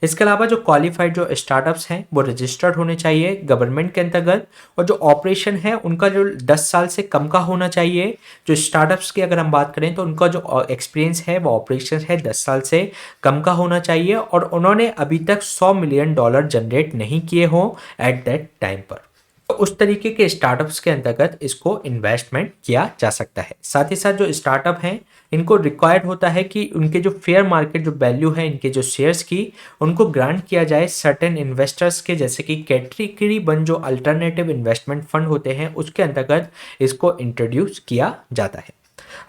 इसके अलावा जो क्वालिफाइड जो स्टार्टअप्स हैं वो रजिस्टर्ड होने चाहिए गवर्नमेंट के अंतर्गत, और जो ऑपरेशन है उनका जो 10 साल से कम का होना चाहिए। जो स्टार्टअप्स की अगर हम बात करें तो उनका जो एक्सपीरियंस है वो ऑपरेशन है 10 साल से कम का होना चाहिए, और उन्होंने अभी तक 100 मिलियन डॉलर जनरेट नहीं किए हों एट दैट टाइम पर। तो उस तरीके के स्टार्टअप्स के अंतर्गत इसको इन्वेस्टमेंट किया जा सकता है। साथ ही साथ जो स्टार्टअप हैं इनको रिक्वायर्ड होता है कि उनके जो फेयर मार्केट जो वैल्यू है इनके जो शेयर्स की उनको ग्रांट किया जाए सर्टेन इन्वेस्टर्स के, जैसे कि कैटेगरी वन जो अल्टरनेटिव इन्वेस्टमेंट फंड होते हैं उसके अंतर्गत इसको इंट्रोड्यूस किया जाता है।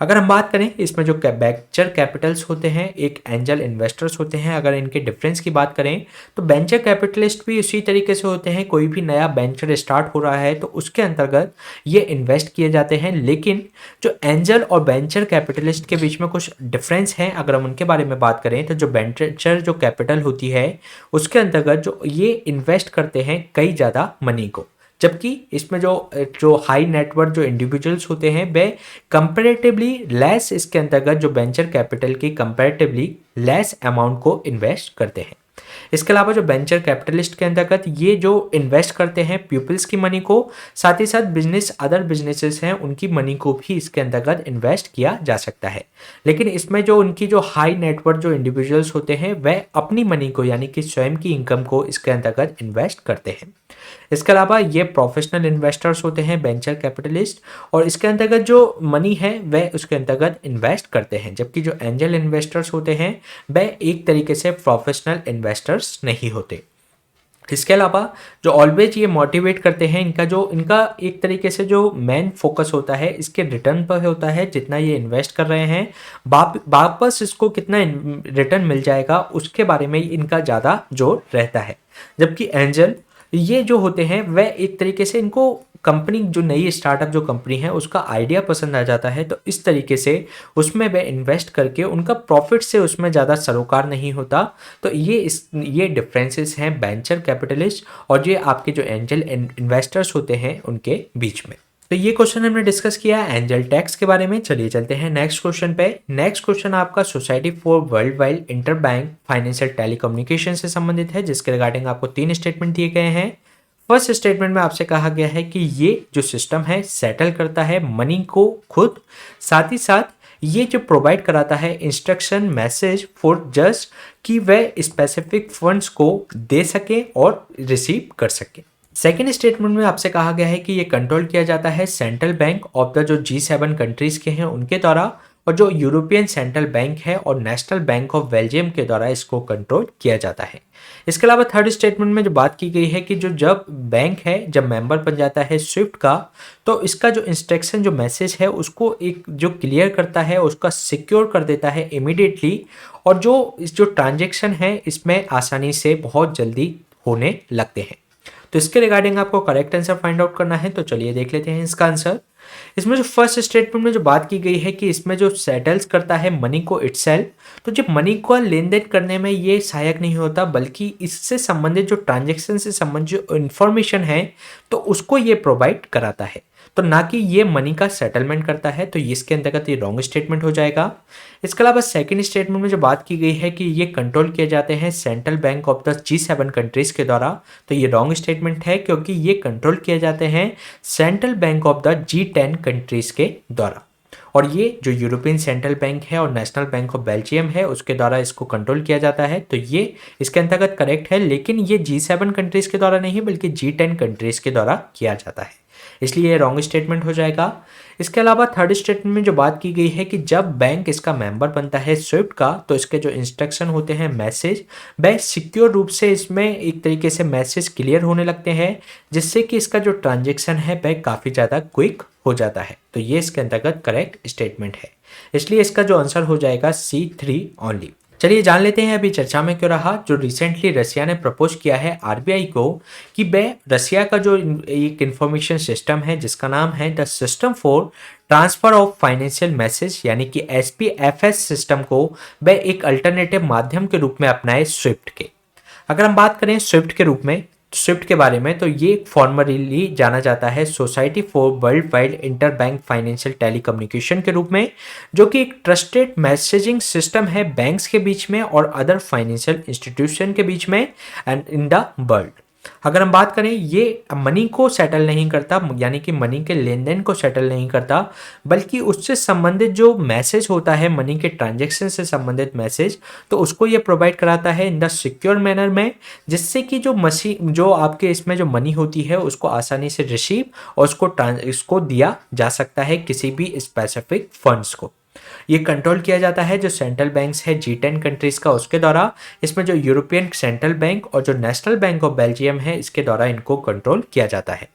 अगर हम बात करें इसमें जो वेंचर कैपिटल्स होते हैं एक एंजल इन्वेस्टर्स होते हैं, अगर इनके डिफरेंस की बात करें तो वेंचर कैपिटलिस्ट भी उसी तरीके से होते हैं। कोई भी नया वेंचर स्टार्ट हो रहा है तो उसके अंतर्गत ये इन्वेस्ट किए जाते हैं, लेकिन जो एंजल और वेंचर कैपिटलिस्ट के बीच में कुछ डिफरेंस हैं। अगर हम उनके बारे में बात करें तो जो वेंचर जो कैपिटल होती है उसके अंतर्गत जो ये इन्वेस्ट करते हैं कई ज़्यादा मनी को, जबकि इसमें जो हाई नेटवर्थ जो इंडिविजुअल्स होते हैं वे कंपैरेटिवली लेस इसके अंतर्गत जो वेंचर कैपिटल की कंपैरेटिवली लेस अमाउंट को इन्वेस्ट करते हैं। इसके अलावा जो वेंचर कैपिटलिस्ट के अंतर्गत ये जो इन्वेस्ट करते हैं पीपल्स की मनी को, साथ ही साथ बिजनेस अदर बिजनेसेस हैं उनकी मनी को भी इसके अंतर्गत इन्वेस्ट किया जा सकता है। लेकिन इसमें जो उनकी जो हाई नेटवर्थ जो इंडिविजुअल्स होते हैं वह अपनी मनी को यानी कि स्वयं की इनकम को इसके अंतर्गत इन्वेस्ट करते हैं। इसके अलावा ये प्रोफेशनल इन्वेस्टर्स होते हैं वेंचर कैपिटलिस्ट, और इसके अंतर्गत जो मनी है वह उसके अंतर्गत इन्वेस्ट करते हैं, जबकि जो एंजल इन्वेस्टर्स होते हैं वह एक तरीके से प्रोफेशनल इन्वेस्टर्स नहीं होते। इसके अलावा जो ऑलवेज ये मोटिवेट करते हैं, इनका एक तरीके से जो मेन फोकस होता है इसके रिटर्न पर होता है। जितना ये इन्वेस्ट कर रहे हैं वापस इसको कितना रिटर्न मिल जाएगा उसके बारे में इनका ज़्यादा जोर रहता है। जबकि एंजल ये जो होते हैं वह एक तरीके से इनको कंपनी जो नई स्टार्टअप जो कंपनी है उसका आइडिया पसंद आ जाता है, तो इस तरीके से उसमें वह इन्वेस्ट करके उनका प्रॉफिट से उसमें ज़्यादा सरोकार नहीं होता। तो ये डिफरेंसेस हैं वेंचर कैपिटलिस्ट और ये आपके जो एंजल इन्वेस्टर्स होते हैं उनके बीच में। तो ये क्वेश्चन हमने डिस्कस किया एंजल टैक्स के बारे में। चलिए चलते हैं नेक्स्ट क्वेश्चन पे। नेक्स्ट क्वेश्चन आपका society for world wide interbank financial telecommunication से संबंधित है, जिसके रिगार्डिंग आपको 3 स्टेटमेंट दिए गए हैं। फर्स्ट स्टेटमेंट में आपसे कहा गया है कि ये जो सिस्टम है सेटल करता है मनी को खुद, साथ ही साथ ये जो प्रोवाइड कराता है इंस्ट्रक्शन मैसेज फॉर जस्ट कि वह स्पेसिफिक फंड्स को दे सके और रिसीव कर सके। सेकेंड स्टेटमेंट में आपसे कहा गया है कि ये कंट्रोल किया जाता है सेंट्रल बैंक ऑफ द जो G7 कंट्रीज के हैं उनके द्वारा, और जो यूरोपियन सेंट्रल बैंक है और नेशनल बैंक ऑफ बेल्जियम के द्वारा इसको कंट्रोल किया जाता है। इसके अलावा थर्ड स्टेटमेंट में जो बात की गई है कि जब बैंक है जब मेंबर बन जाता है स्विफ्ट का, तो इसका जो इंस्ट्रक्शन जो मैसेज है उसको एक जो क्लियर करता है उसका सिक्योर कर देता है इमीडिएटली, और जो ट्रांजेक्शन है इसमें आसानी से बहुत जल्दी होने लगते हैं। तो इसके रिगार्डिंग आपको करेक्ट आंसर फाइंड आउट करना है, तो चलिए देख लेते हैं इसका आंसर। इसमें जो फर्स्ट स्टेटमेंट में जो बात की गई है कि इसमें जो सेटल्स करता है मनी को इटसेल्फ, तो जब मनी को लेन देन करने में ये सहायक नहीं होता, बल्कि इससे संबंधित जो ट्रांजेक्शन से संबंधित जो इंफॉर्मेशन है तो उसको ये प्रोवाइड कराता है, तो ना कि ये मनी का सेटलमेंट करता है। तो इसके अंतर्गत ये रॉन्ग स्टेटमेंट हो जाएगा। इसके अलावा सेकंड स्टेटमेंट में जो बात की गई है कि ये कंट्रोल किए जाते हैं central bank of the G7 countries के द्वारा, तो ये रॉन्ग स्टेटमेंट है क्योंकि ये कंट्रोल किए जाते हैं central bank of the G10 countries के द्वारा, और ये जो यूरोपियन सेंट्रल बैंक है और नेशनल बैंक ऑफ बेल्जियम है उसके द्वारा इसको कंट्रोल किया जाता है। तो ये इसके अंतर्गत करेक्ट है, लेकिन ये G7 कंट्रीज के द्वारा नहीं बल्कि G10 कंट्रीज के द्वारा किया जाता है, इसलिए ये रॉन्ग स्टेटमेंट हो जाएगा। इसके अलावा थर्ड स्टेटमेंट में जो बात की गई है कि जब बैंक इसका मेंबर बनता है स्विफ्ट का, तो इसके जो इंस्ट्रक्शन होते हैं मैसेज वह सिक्योर रूप से इसमें एक तरीके से मैसेज क्लियर होने लगते हैं, जिससे कि इसका जो ट्रांजेक्शन है वह काफ़ी ज़्यादा क्विक हो जाता है। तो ये इसके अंतर्गत करेक्ट स्टेटमेंट है, इसलिए इसका जो आंसर हो जाएगा C3 ओनली। चलिए जान लेते हैं अभी चर्चा में क्यों रहा। जो रिसेंटली रसिया ने प्रपोज किया है आरबीआई को कि वह रसिया का जो एक इंफॉर्मेशन सिस्टम है जिसका नाम है the system for transfer of financial message यानी कि SPFS सिस्टम को वह एक अल्टरनेटिव माध्यम के रूप में अपनाए स्विफ्ट के। अगर हम बात करें स्विफ्ट के रूप में स्विफ्ट के बारे में, तो ये फॉर्मली जाना जाता है society for world wide inter bank financial telecommunication के रूप में, जो कि एक ट्रस्टेड मैसेजिंग सिस्टम है बैंक्स के बीच में और अदर फाइनेंशियल इंस्टीट्यूशन के बीच में एंड इन द वर्ल्ड। अगर हम बात करें ये मनी को सेटल नहीं करता, यानी कि मनी के लेन देन को सेटल नहीं करता, बल्कि उससे संबंधित जो मैसेज होता है मनी के ट्रांजैक्शन से संबंधित मैसेज, तो उसको ये प्रोवाइड कराता है इन द सिक्योर मैनर में, जिससे कि जो आपके इसमें जो मनी होती है उसको आसानी से रिसीव और उसको दिया जा सकता है किसी भी स्पेसिफिक फंड्स को। ये कंट्रोल किया जाता है जो सेंट्रल बैंक्स है G10 कंट्रीज का उसके द्वारा, इसमें जो यूरोपियन सेंट्रल बैंक और जो नेशनल बैंक ऑफ बेल्जियम है इसके द्वारा इनको कंट्रोल किया जाता है।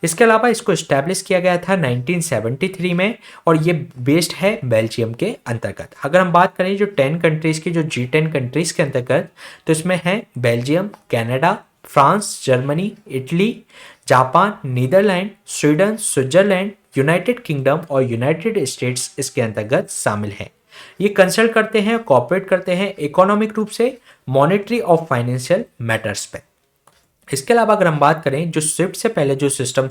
इसके अलावा इसको इस्टेब्लिश किया गया था 1973 में और ये बेस्ड है बेल्जियम के अंतर्गत। अगर हम बात करें जो 10 कंट्रीज की जो G10 कंट्रीज के अंतर्गत, तो इसमें है Belgium, Canada, France, Germany, Italy, Japan, Netherland, Sweden, Switzerland, United Kingdom और यूनाइटेड स्टेट्स इसके अंतर्गत शामिल हैं। ये कंसल्ट करते हैं, कोऑपरेट करते हैं इकोनॉमिक रूप से, मॉनेटरी और फाइनेंशियल मैटर्स पे। इसके अलावा अगर हम बात करें जो स्विफ्ट से पहले जो सिस्टम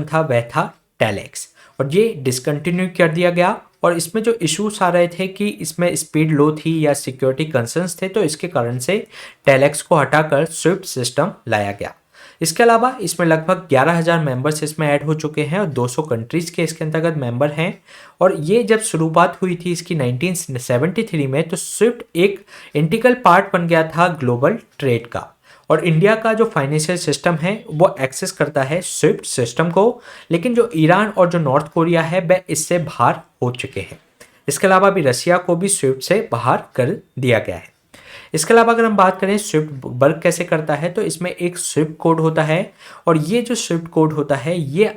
था वह था टेलेक्स, और ये डिसकंटिन्यू कर दिया गया और इसमें जो इश्यूज आ रहे थे कि इसमें स्पीड लो थी या सिक्योरिटी कंसर्न्स थे, तो इसके कारण से टेलेक्स को हटाकर स्विफ्ट सिस्टम लाया गया। इसके अलावा इसमें लगभग 11,000 मेंबर्स इसमें ऐड हो चुके हैं और 200 कंट्रीज के इसके अंतर्गत मेंबर हैं। और ये जब शुरुआत हुई थी इसकी 1973 में, तो स्विफ्ट एक इंटीग्रल पार्ट बन गया था ग्लोबल ट्रेड का। और इंडिया का जो फाइनेंशियल सिस्टम है वो एक्सेस करता है स्विफ्ट सिस्टम को, लेकिन जो ईरान और जो नॉर्थ कोरिया है वह इससे बाहर हो चुके हैं। इसके अलावा भी रसिया को भी स्विफ्ट से बाहर कर दिया गया है। इसके अलावा अगर हम बात करें स्विफ्ट वर्क कैसे करता है, तो इसमें एक स्विफ्ट कोड होता है और ये जो स्विफ्ट कोड होता है ये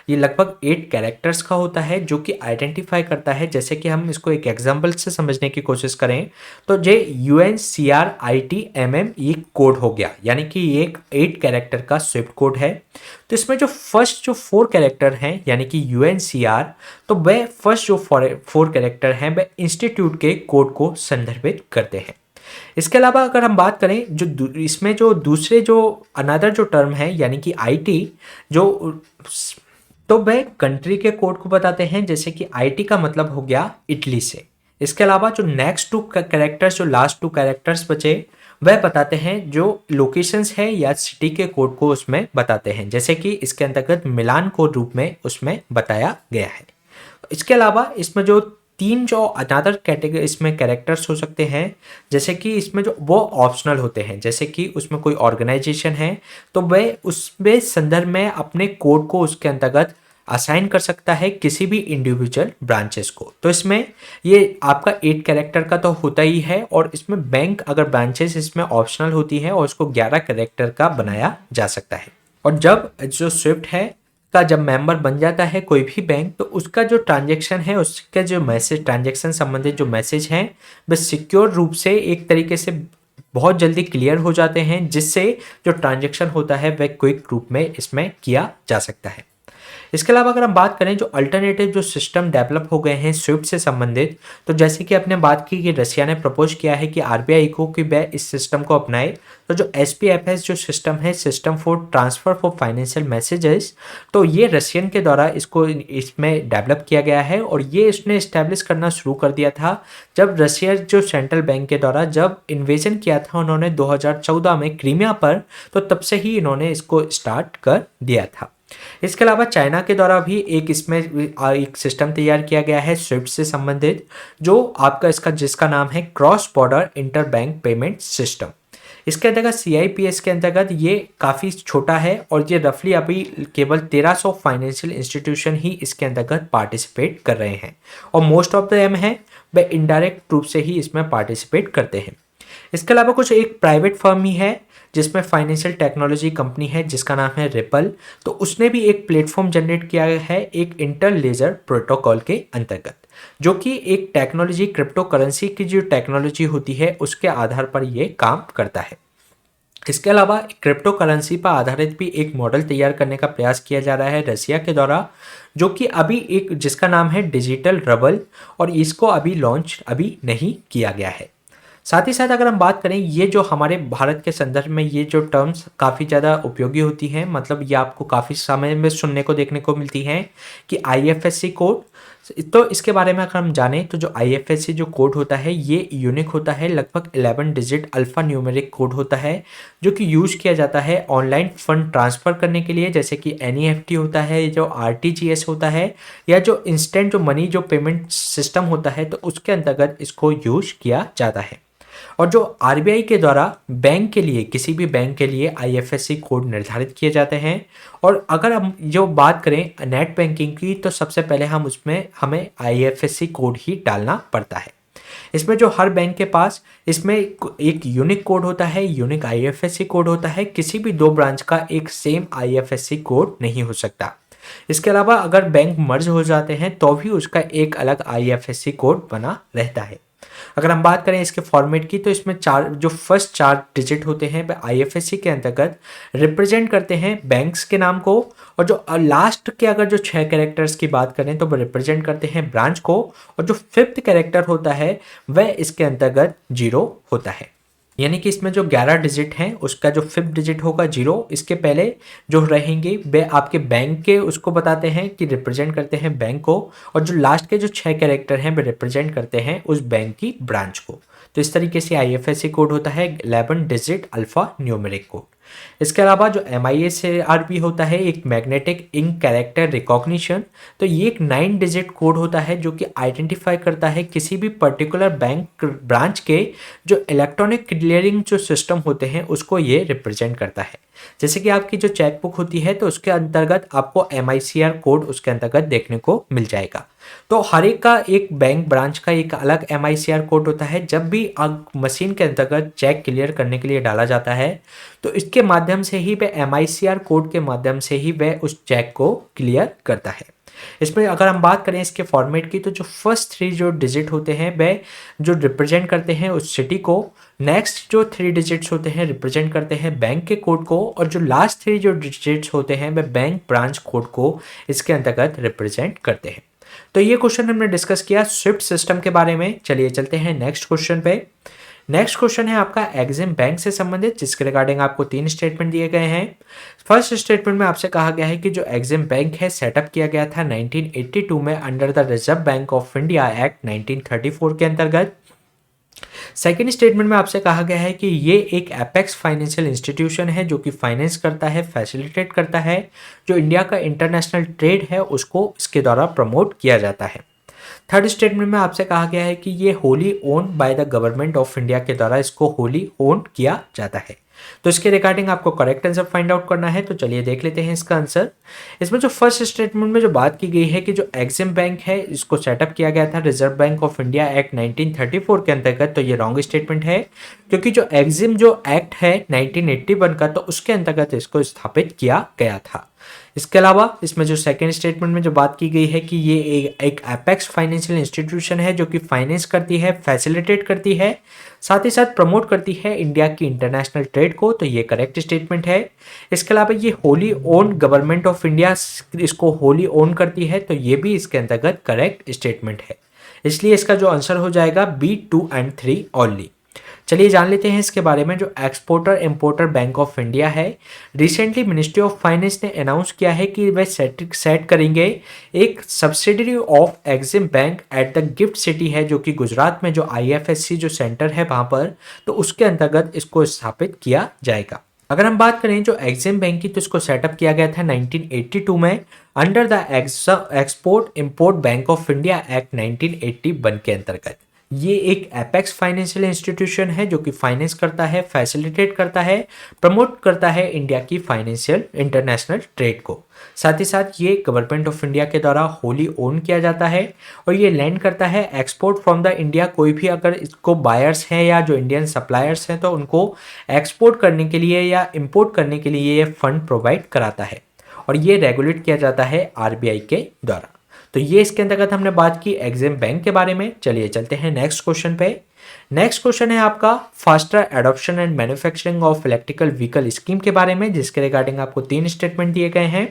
लगभग 8 कैरेक्टर्स का होता है जो कि आइडेंटिफाई करता है। जैसे कि हम इसको एक एग्जांपल से समझने की कोशिश करें तो जे UNCRITMM ये कोड हो गया, यानी कि ये एक 8 कैरेक्टर का स्विफ्ट कोड है। तो इसमें जो फर्स्ट जो 4 कैरेक्टर हैं यानी कि UNCR, तो वह फर्स्ट जो 4 कैरेक्टर हैं वह इंस्टीट्यूट के कोड को संदर्भित करते हैं। इसके अलावा अगर हम बात करें इसमें जो दूसरे जो अनदर जो टर्म है यानी कि IT, जो तो वह कंट्री के कोड को बताते हैं, जैसे कि IT का मतलब हो गया इटली से। इसके अलावा जो नेक्स्ट 2 कैरेक्टर्स, जो लास्ट 2 कैरेक्टर्स बचे, वह बताते हैं जो लोकेशंस है या सिटी के कोड को उसमें बताते हैं, जैसे कि इसके अंतर्गत मिलान को रूप में उसमें बताया गया है। इसके अलावा इसमें जो 3 जो अनदर कैटेगरी इसमें कैरेक्टर्स हो सकते हैं, जैसे कि इसमें जो वो ऑप्शनल होते हैं, जैसे कि उसमें कोई ऑर्गेनाइजेशन है तो वह उसमें संदर्भ में अपने कोड को उसके अंतर्गत असाइन कर सकता है किसी भी इंडिविजुअल ब्रांचेस को। तो इसमें ये आपका 8 कैरेक्टर का तो होता ही है, और इसमें बैंक अगर ब्रांचेस इसमें ऑप्शनल होती है और उसको 11 कैरेक्टर का बनाया जा सकता है। और जब जो स्विफ्ट है का जब मेंबर बन जाता है कोई भी बैंक, तो उसका जो ट्रांजैक्शन है, उसका जो मैसेज, ट्रांजैक्शन संबंधित जो मैसेज हैं वे सिक्योर रूप से एक तरीके से बहुत जल्दी क्लियर हो जाते हैं, जिससे जो ट्रांजैक्शन होता है वह क्विक रूप में इसमें किया जा सकता है। इसके अलावा अगर हम बात करें जो अल्टरनेटिव जो सिस्टम डेवलप हो गए हैं स्विफ्ट से संबंधित, तो जैसे कि आपने बात की कि रसिया ने प्रपोज किया है कि RBI को कि वह इस सिस्टम को अपनाए। तो जो SPFS जो सिस्टम है, system for transfer for financial messages, तो ये रशियन के द्वारा इसमें डेवलप किया गया है और ये इसने इस्टेब्लिश करना शुरू कर दिया था जब रशिया जो सेंट्रल बैंक के द्वारा जब इन्वेजन किया था उन्होंने 2014 में क्रीमिया पर, तो तब से ही इन्होंने इसको स्टार्ट कर दिया था। इसके अलावा चाइना के द्वारा भी एक सिस्टम तैयार किया गया है स्विफ्ट से संबंधित, जो आपका जिसका नाम है cross border inter bank payment system. इसके अंतर्गत CIPS के अंतर्गत ये काफ़ी छोटा है और ये रफली अभी केवल 1300 फाइनेंशियल इंस्टीट्यूशन ही इसके अंतर्गत पार्टिसिपेट कर रहे हैं और मोस्ट ऑफ देम है वह इनडायरेक्ट रूप से ही इसमें पार्टिसिपेट करते हैं। इसके अलावा कुछ एक प्राइवेट फर्म ही है जिसमें फाइनेंशियल टेक्नोलॉजी कंपनी है जिसका नाम है रिपल, तो उसने भी एक प्लेटफॉर्म जनरेट किया है एक इंटरलेजर प्रोटोकॉल के अंतर्गत, जो कि एक टेक्नोलॉजी क्रिप्टो करेंसी की जो टेक्नोलॉजी होती है उसके आधार पर ये काम करता है। इसके अलावा क्रिप्टो करेंसी पर आधारित भी एक मॉडल तैयार करने का प्रयास किया जा रहा है रसिया के द्वारा, जो कि अभी जिसका नाम है डिजिटल रबल, और इसको अभी लॉन्च नहीं किया गया है। साथ ही साथ अगर हम बात करें ये जो हमारे भारत के संदर्भ में ये जो टर्म्स काफ़ी ज़्यादा उपयोगी होती हैं, मतलब ये आपको काफ़ी समय में सुनने को देखने को मिलती हैं कि IFSC कोड। तो इसके बारे में अगर हम जानें तो जो IFSC जो कोड होता है ये यूनिक होता है, लगभग 11 डिजिट अल्फ़ा न्यूमेरिक कोड होता है जो कि यूज किया जाता है ऑनलाइन फंड ट्रांसफ़र करने के लिए, जैसे कि NEFT होता है, जो RTGS होता है, या जो इंस्टेंट जो मनी जो पेमेंट सिस्टम होता है, तो उसके अंतर्गत इसको यूज किया जाता है। और जो RBI के द्वारा बैंक के लिए, किसी भी बैंक के लिए IFSC कोड निर्धारित किए जाते हैं। और अगर हम जो बात करें नेट बैंकिंग की, तो सबसे पहले हमें IFSC कोड ही डालना पड़ता है। इसमें जो हर बैंक के पास इसमें एक यूनिक कोड होता है, यूनिक IFSC कोड होता है, किसी भी 2 ब्रांच का एक सेम IFSC कोड नहीं हो सकता। इसके अलावा अगर बैंक मर्ज हो जाते हैं तो भी उसका एक अलग IFSC कोड बना रहता है। अगर हम बात करें इसके फॉर्मेट की, तो इसमें फर्स्ट 4 डिजिट होते हैं वह IFSC के अंतर्गत रिप्रेजेंट करते हैं बैंक्स के नाम को, और जो लास्ट के अगर जो 6 कैरेक्टर्स की बात करें तो वह रिप्रेजेंट करते हैं ब्रांच को, और जो 5th कैरेक्टर होता है वह इसके अंतर्गत 0 होता है। यानी कि इसमें जो 11 डिजिट हैं उसका जो फिफ्थ डिजिट होगा 0, इसके पहले जो रहेंगे वे आपके बैंक के उसको बताते हैं कि रिप्रेजेंट करते हैं बैंक को, और जो लास्ट के जो 6 कैरेक्टर हैं वे रिप्रेजेंट करते हैं उस बैंक की ब्रांच को। तो इस तरीके से आईएफएससी कोड होता है 11 डिजिट अल्फा न्यूमेरिक कोड। इसके अलावा जो MISR भी होता है एक मैग्नेटिक इंक कैरेक्टर रिकॉग्निशन। तो ये एक 9 डिजिट कोड होता है जो कि आइडेंटिफाई करता है किसी भी पर्टिकुलर बैंक ब्रांच के जो इलेक्ट्रॉनिक क्लियरिंग जो सिस्टम होते हैं उसको ये रिप्रेजेंट करता है। जैसे कि आपकी जो चेकबुक होती है तो उसके अंतर्गत आपको MICR कोड उसके अंतर्गत देखने को मिल जाएगा। तो हर एक का एक बैंक ब्रांच का एक अलग MICR कोड होता है। जब भी मशीन के अंतर्गत चेक क्लियर करने के लिए डाला जाता है तो इसके माध्यम से ही वह MICR कोड के माध्यम से ही वह उस चेक को क्लियर करता है। इसमें अगर हम बात करें इसके फॉर्मेट की तो जो फर्स्ट 3 जो डिजिट होते हैं वह जो रिप्रेजेंट करते हैं उस सिटी को, नेक्स्ट जो 3 डिजिट्स होते हैं रिप्रेजेंट करते हैं बैंक के कोड को, और जो लास्ट 3 जो डिजिट्स होते हैं वह बैंक ब्रांच कोड को इसके अंतर्गत रिप्रेजेंट करते हैं। तो ये क्वेश्चन हमने डिस्कस किया स्विफ्ट सिस्टम के बारे में। चलिए चलते हैं नेक्स्ट क्वेश्चन पे। नेक्स्ट क्वेश्चन है आपका एग्जिम बैंक से संबंधित, जिसके रिगार्डिंग आपको 3 स्टेटमेंट दिए गए हैं। फर्स्ट स्टेटमेंट में आपसे कहा गया है कि जो एग्जिम बैंक है सेटअप किया गया था 1982 में under the reserve bank of India act 1934 के अंतर्गत। सेकेंड स्टेटमेंट में आपसे कहा गया है कि ये एक एपेक्स फाइनेंशियल इंस्टीट्यूशन है जो कि फाइनेंस करता है, फैसिलिटेट करता है, जो इंडिया का इंटरनेशनल ट्रेड है उसको इसके द्वारा प्रमोट किया जाता है। थर्ड स्टेटमेंट में आपसे कहा गया है कि ये wholly owned by the government of India के द्वारा इसको होली ओन्ड किया जाता है। तो इसके रिगार्डिंग आपको करेक्ट आंसर फाइंड आउट करना है। तो चलिए देख लेते हैं इसका आंसर। इसमें जो फर्स्ट स्टेटमेंट में जो बात की गई है कि जो एग्जिम बैंक है इसको सेटअप किया गया था reserve bank of India act 1934 के अंतर्गत, तो ये रॉन्ग स्टेटमेंट है, क्योंकि जो एग्जिम जो एक्ट है 1981 का तो उसके अंतर्गत इसको स्थापित किया गया था। इसके अलावा इसमें जो सेकेंड स्टेटमेंट में जो बात की गई है कि ये एक एपेक्स फाइनेंशियल इंस्टीट्यूशन है जो कि फाइनेंस करती है, फैसिलिटेट करती है, साथ ही साथ प्रमोट करती है इंडिया की इंटरनेशनल ट्रेड को, तो ये करेक्ट स्टेटमेंट है। इसके अलावा ये Holi own government of India इसको होली ओन करती है, तो ये भी इसके अंतर्गत करेक्ट स्टेटमेंट है। इसलिए इसका जो आंसर हो जाएगा B 2 and 3 ओनली। चलिए जान लेते हैं इसके बारे में। जो exporter importer bank of India है, रिसेंटली मिनिस्ट्री ऑफ फाइनेंस ने अनाउंस किया है कि वह सेट करेंगे एक subsidiary of EXIM bank at the gift city है जो कि गुजरात में जो IFSC जो सेंटर है वहाँ पर, तो उसके अंतर्गत इसको स्थापित किया जाएगा। अगर हम बात करें जो एग्जिम बैंक की तो इसको सेटअप किया गया था 1982 में under the export import bank of India act 1981 के अंतर्गत। ये एक एपेक्स फाइनेंशियल इंस्टीट्यूशन है जो कि फाइनेंस करता है, फैसिलिटेट करता है, प्रमोट करता है इंडिया की फाइनेंशियल इंटरनेशनल ट्रेड को। साथ ही साथ ये गवर्नमेंट ऑफ इंडिया के द्वारा होली ओन किया जाता है और ये लैंड करता है एक्सपोर्ट फ्रॉम द इंडिया। कोई भी अगर इसको बायर्स हैं या जो इंडियन सप्लायर्स हैं तो उनको एक्सपोर्ट करने के लिए या इंपोर्ट करने के लिए ये फंड प्रोवाइड कराता है और ये रेगुलेट किया जाता है RBI के द्वारा। तो ये इसके अंतर्गत हमने बात की एग्जिम बैंक के बारे में। चलिए चलते हैं नेक्स्ट क्वेश्चन पे। नेक्स्ट क्वेश्चन है आपका faster adoption and manufacturing of electrical vehicle scheme के बारे में, जिसके रिगार्डिंग आपको 3 स्टेटमेंट दिए गए हैं।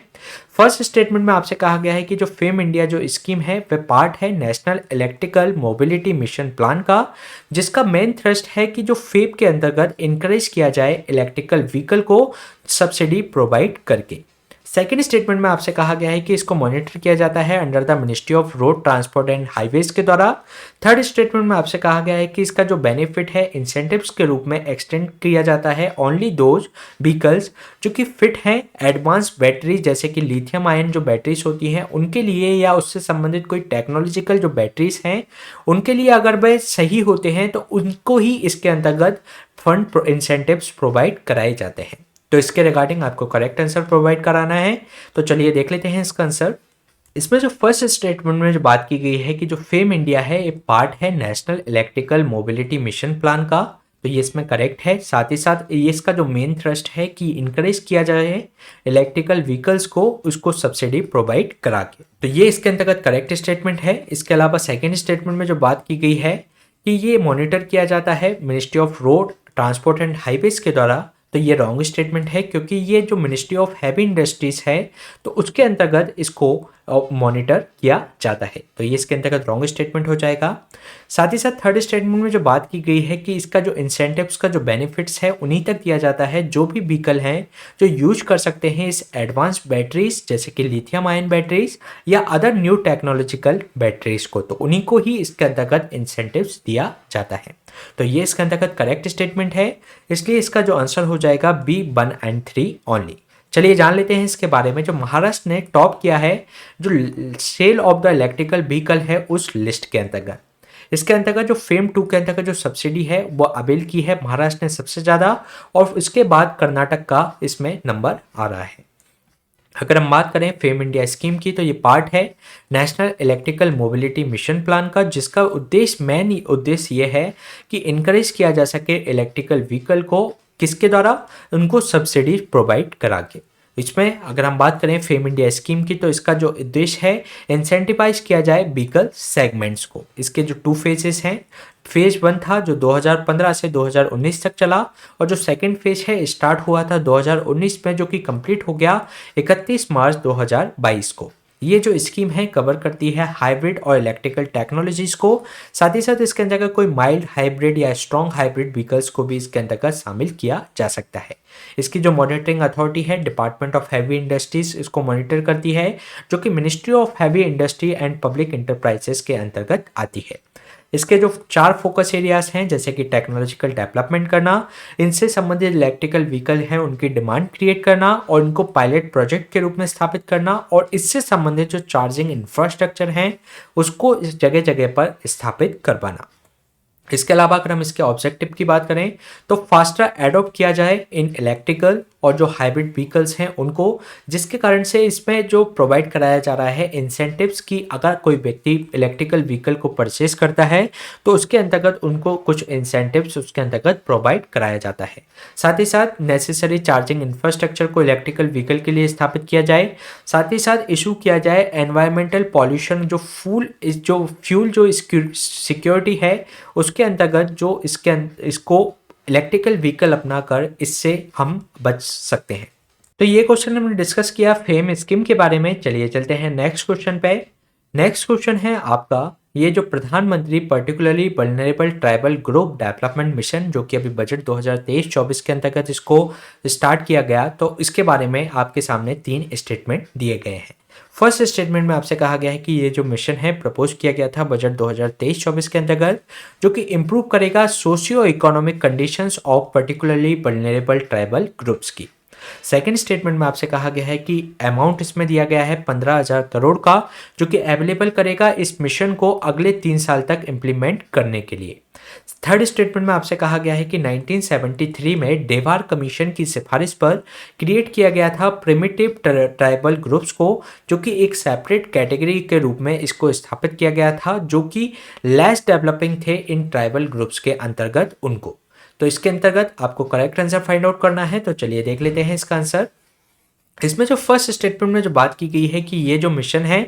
फर्स्ट स्टेटमेंट में आपसे कहा गया है कि जो फेम इंडिया जो स्कीम है वह पार्ट है national electrical mobility mission plan का, जिसका मेन थ्रस्ट है कि जो फेब के अंतर्गत इंकरेज किया जाए इलेक्ट्रिकल व्हीकल को सब्सिडी प्रोवाइड करके। सेकेंड स्टेटमेंट में आपसे कहा गया है कि इसको मॉनिटर किया जाता है under the ministry of road transport and highways के द्वारा। थर्ड स्टेटमेंट में आपसे कहा गया है कि इसका जो बेनिफिट है इंसेंटिव्स के रूप में एक्सटेंड किया जाता है ओनली दोज व्हीकल्स जो कि फिट हैं एडवांस बैटरी जैसे कि लिथियम आयन जो बैटरीज होती हैं उनके लिए, या उससे संबंधित कोई टेक्नोलॉजिकल जो बैटरीज हैं उनके लिए अगर वह सही होते हैं तो उनको ही इसके अंतर्गत फंड इंसेंटिव्स प्रोवाइड कराए जाते हैं। तो इसके रिगार्डिंग आपको करेक्ट आंसर प्रोवाइड कराना है। तो चलिए देख लेते हैं इसका आंसर। इसमें जो फर्स्ट स्टेटमेंट में जो बात की गई है कि जो फेम इंडिया है एक पार्ट है national electrical mobility mission plan का, तो ये इसमें करेक्ट है। साथ ही साथ ये इसका जो मेन थ्रस्ट है कि इंकरेज किया जाए इलेक्ट्रिकल व्हीकल्स को उसको सब्सिडी प्रोवाइड करा के, तो ये इसके अंतर्गत करेक्ट स्टेटमेंट है। इसके अलावा सेकेंड स्टेटमेंट में जो बात की गई है कि ये मॉनिटर किया जाता है ministry of road transport and highways के द्वारा, तो ये रॉन्ग स्टेटमेंट है क्योंकि ये जो मिनिस्ट्री ऑफ हैवी इंडस्ट्रीज है तो उसके अंतर्गत इसको मॉनिटर किया जाता है। तो ये इसके अंतर्गत रॉन्ग स्टेटमेंट हो जाएगा। साथ ही साथ थर्ड स्टेटमेंट में जो बात की गई है कि इसका जो इंसेंटिव्स का जो बेनिफिट्स है उन्हीं तक दिया जाता है जो भी व्हीकल हैं जो यूज कर सकते हैं इस एडवांस बैटरीज जैसे कि लिथियम आयन बैटरीज या अदर न्यू टेक्नोलॉजिकल बैटरीज को, तो उन्हीं को ही इसके अंतर्गत इंसेंटिव्स दिया जाता है। तो ये इसके अंतर्गत करेक्ट स्टेटमेंट है, इसलिए इसका जो आंसर हो जाएगा बी 1 एंड 3 ओनली। चलिए जान लेते हैं इसके बारे में। जो महाराष्ट्र ने टॉप किया है जो sale of the electrical vehicle है उस लिस्ट के अंतर्गत, इसके अंतर्गत जो फेम 2 के अंतर्गत जो सब्सिडी है वो अवेल की है महाराष्ट्र ने सबसे ज़्यादा, और उसके बाद कर्नाटक का इसमें नंबर आ रहा है। अगर हम बात करें फेम इंडिया स्कीम की तो ये पार्ट है national electrical mobility mission plan का, जिसका उद्देश्य मेन उद्देश्य ये है कि इनकरेज किया जा सके इलेक्ट्रिकल व्हीकल को, किसके द्वारा, उनको सब्सिडी प्रोवाइड करा के। इसमें अगर हम बात करें फेम इंडिया स्कीम की तो इसका जो उद्देश्य है इंसेंटिवाइज किया जाए व्हीकल सेगमेंट्स को। इसके जो 2 फेजेस हैं, फेज 1 था जो 2015 से 2019 तक चला, और जो सेकंड फेज है स्टार्ट हुआ था 2019 में जो कि कंप्लीट हो गया 31 मार्च 2022 को। ये जो स्कीम है कवर करती है हाइब्रिड और इलेक्ट्रिकल टेक्नोलॉजीज को, साथ ही साथ इसके अंतर्गत कोई माइल्ड हाइब्रिड या स्ट्रॉन्ग हाइब्रिड व्हीकल्स को भी इसके अंतर्गत शामिल किया जा सकता है। इसकी जो मॉनिटरिंग अथॉरिटी है डिपार्टमेंट ऑफ हैवी इंडस्ट्रीज इसको मॉनिटर करती है, जो कि ministry of heavy industry and public enterprises के अंतर्गत आती है। इसके जो 4 फोकस एरियाज हैं जैसे कि टेक्नोलॉजिकल डेवलपमेंट करना, इनसे संबंधित इलेक्ट्रिकल व्हीकल हैं उनकी डिमांड क्रिएट करना और उनको पायलट प्रोजेक्ट के रूप में स्थापित करना, और इससे संबंधित जो चार्जिंग इंफ्रास्ट्रक्चर हैं उसको इस जगह जगह पर स्थापित करवाना। इसके अलावा अगर हम इसके ऑब्जेक्टिव की बात करें तो फास्टर एडॉप्ट किया जाए इन इलेक्ट्रिकल और जो हाइब्रिड व्हीकल्स हैं उनको, जिसके कारण से इसमें जो प्रोवाइड कराया जा रहा है इंसेंटिव्स की, अगर कोई व्यक्ति इलेक्ट्रिकल व्हीकल को परचेज करता है तो उसके अंतर्गत उनको कुछ इंसेंटिव्स उसके अंतर्गत प्रोवाइड कराया जाता है। साथ ही साथ नेसेसरी चार्जिंग इंफ्रास्ट्रक्चर को इलेक्ट्रिकल व्हीकल के लिए स्थापित किया जाए। साथ ही साथ इशू किया जाए एनवायरमेंटल पॉल्यूशन जो फ्यूल जो सिक्योरिटी है उसके अंतर्गत जो इसको इलेक्ट्रिकल व्हीकल अपनाकर इससे हम बच सकते हैं। तो ये क्वेश्चन हमने डिस्कस किया फेम स्कीम के बारे में। चलिए चलते हैं नेक्स्ट क्वेश्चन पे। नेक्स्ट क्वेश्चन है आपका ये जो प्रधानमंत्री particularly vulnerable tribal group development mission जो कि अभी बजट 2023-24 के अंतर्गत इसको स्टार्ट किया गया, तो इसके बारे में आपके सामने 3 स्टेटमेंट दिए गए हैं। फर्स्ट स्टेटमेंट में आपसे कहा गया है कि ये जो मिशन है प्रपोज किया गया था बजट 2023-24 के अंतर्गत, जो कि इंप्रूव करेगा socio economic conditions of particularly vulnerable tribal groups की। सेकेंड स्टेटमेंट में आपसे कहा गया है कि अमाउंट इसमें दिया गया है 15,000 करोड़ का, जो कि अवेलेबल करेगा इस मिशन को अगले 3 साल तक इम्प्लीमेंट करने के लिए। थर्ड स्टेटमेंट में आपसे कहा गया है कि 1973 में डेवार कमीशन की सिफारिश पर क्रिएट किया गया था प्रिमिटिव ट्राइबल ग्रुप्स को, जो कि एक सेपरेट कैटेगरी के रूप में इसको स्थापित किया गया था, जो कि लेस डेवलपिंग थे इन ट्राइबल ग्रुप्स के अंतर्गत उनको। तो इसके अंतर्गत आपको करेक्ट आंसर फाइंड आउट करना है, तो चलिए देख लेते हैं इसका आंसर। इसमें जो फर्स्ट स्टेटमेंट में जो बात की गई है कि ये जो मिशन है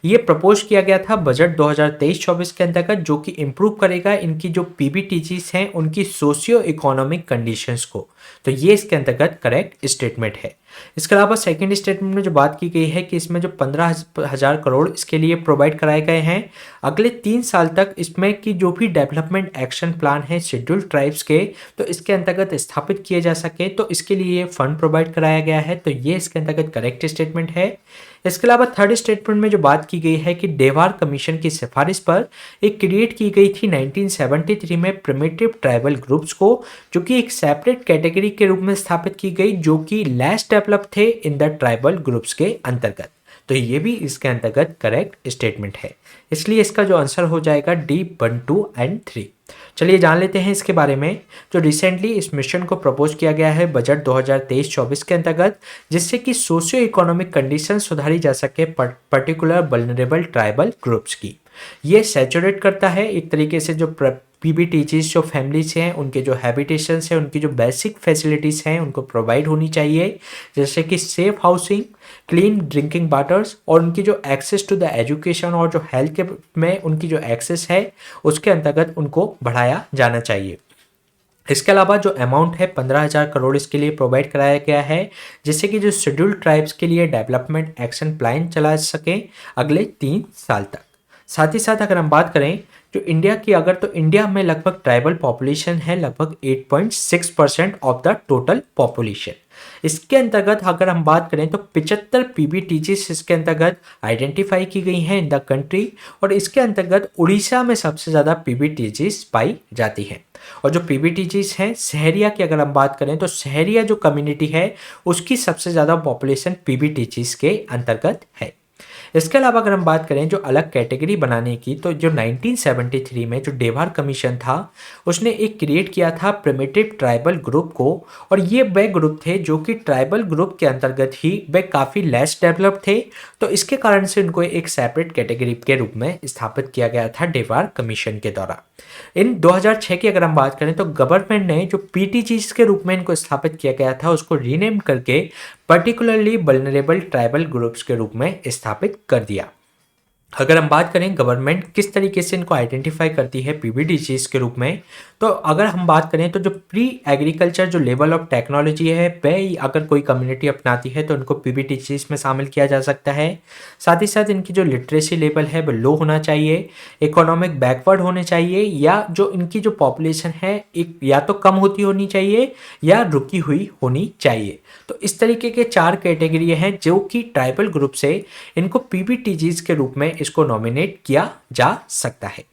ये प्रपोज किया गया था बजट 2023-24 के अंतर्गत, जो कि इंप्रूव करेगा इनकी जो पीबीटीजीज हैं उनकी सोशियो इकोनॉमिक कंडीशंस को। तो ये इसके अंतर्गत करेक्ट स्टेटमेंट है। इसके अलावा सेकंड स्टेटमेंट में जो बात की गई है कि इसमें जो 15,000 करोड़ इसके लिए प्रोवाइड कराए गए हैं अगले 3 साल तक, इसमें की जो भी डेवलपमेंट एक्शन प्लान है शेड्यूल्ड ट्राइब्स के तो इसके अंतर्गत स्थापित किए जा सके, तो इसके लिए फंड प्रोवाइड कराया गया है। तो ये इसके अंतर्गत करेक्ट स्टेटमेंट है। इसके अलावा थर्ड स्टेटमेंट में जो बात की गई है कि डेवार कमीशन की सिफारिश पर एक क्रिएट की गई थी 1973 में प्रिमिटिव ट्राइबल ग्रुप्स को, जो कि एक सेपरेट कैटेगरी के रूप में स्थापित की गई, जो कि लेस डेवलप थे इन द ट्राइबल ग्रुप्स के अंतर्गत। तो ये भी इसके अंतर्गत करेक्ट स्टेटमेंट है, इसलिए इसका जो आंसर हो जाएगा डी 1, 2 एंड 3। चलिए जान लेते हैं इसके बारे में। जो रिसेंटली इस मिशन को प्रपोज किया गया है बजट 2023-24 के अंतर्गत, जिससे कि सोशियो इकोनॉमिक कंडीशन सुधारी जा सके पर्टिकुलर वल्नरेबल ट्राइबल ग्रुप्स की। ये सैचुरेट करता है एक तरीके से जो पीबीटीजीज जो फैमिलीज हैं उनके जो हैबिटेशंस हैं उनकी जो बेसिक फैसिलिटीज़ हैं उनको प्रोवाइड होनी चाहिए, जैसे कि safe housing, clean drinking waters और उनकी जो एक्सेस टू द एजुकेशन और जो हेल्थ के में उनकी जो एक्सेस है उसके अंतर्गत उनको बढ़ाया जाना चाहिए। इसके अलावा जो अमाउंट है 15,000 करोड़ इसके लिए प्रोवाइड कराया गया है, जिससे कि जो शेड्यूल्ड ट्राइब्स के लिए डेवलपमेंट एक्शन प्लान चला सके अगले 3 साल तक। साथ ही साथ अगर हम बात करें जो इंडिया की, अगर तो इंडिया में लगभग ट्राइबल पॉपुलेशन है लगभग 8.6% ऑफ द टोटल पॉपुलेशन। इसके अंतर्गत अगर हम बात करें तो 75 पीबीटीजीज इसके अंतर्गत आइडेंटिफाई की गई हैं इन द कंट्री, और इसके अंतर्गत उड़ीसा में सबसे ज़्यादा पीबीटीजीज पाई जाती हैं। और जो पीबीटीजीज हैं सहरिया की अगर हम बात करें तो सहरिया जो कम्युनिटी है उसकी सबसे ज़्यादा पॉपुलेशन पीबीटीजीज के अंतर्गत है। इसके अलावा अगर हम बात करें जो अलग कैटेगरी बनाने की, तो जो 1973 में जो डेवार कमीशन था उसने एक क्रिएट किया था प्रिमिटिव ट्राइबल ग्रुप को, और ये वे ग्रुप थे जो कि ट्राइबल ग्रुप के अंतर्गत ही वे काफ़ी लेस डेवलप थे, तो इसके कारण से उनको एक सेपरेट कैटेगरी के रूप में स्थापित किया गया था डेवार कमीशन के द्वारा। इन 2006 की अगर हम बात करें तो गवर्नमेंट ने जो पीटीजीज के रूप में इनको स्थापित किया गया था उसको रीनेम करके पर्टिकुलरली वल्नरेबल ट्राइबल ग्रुप्स के रूप में स्थापित कर दिया। अगर हम बात करें गवर्नमेंट किस तरीके से इनको आइडेंटिफाई करती है पीबीटीजीज के रूप में, तो अगर हम बात करें तो जो प्री एग्रीकल्चर जो लेवल ऑफ टेक्नोलॉजी है वह अगर कोई कम्युनिटी अपनाती है तो उनको पीबीटीजीज में शामिल किया जा सकता है। साथ ही साथ इनकी जो लिटरेसी लेवल है वह लो होना चाहिए, इकोनॉमिक बैकवर्ड होने चाहिए, या जो इनकी जो पॉपुलेशन है एक या तो कम होती होनी चाहिए या रुकी हुई होनी चाहिए। तो इस तरीके के 4 कैटेगरी हैं जो कि ट्राइबल ग्रुप से इनको पीबीटीजीज के रूप में इसको नॉमिनेट किया जा सकता है।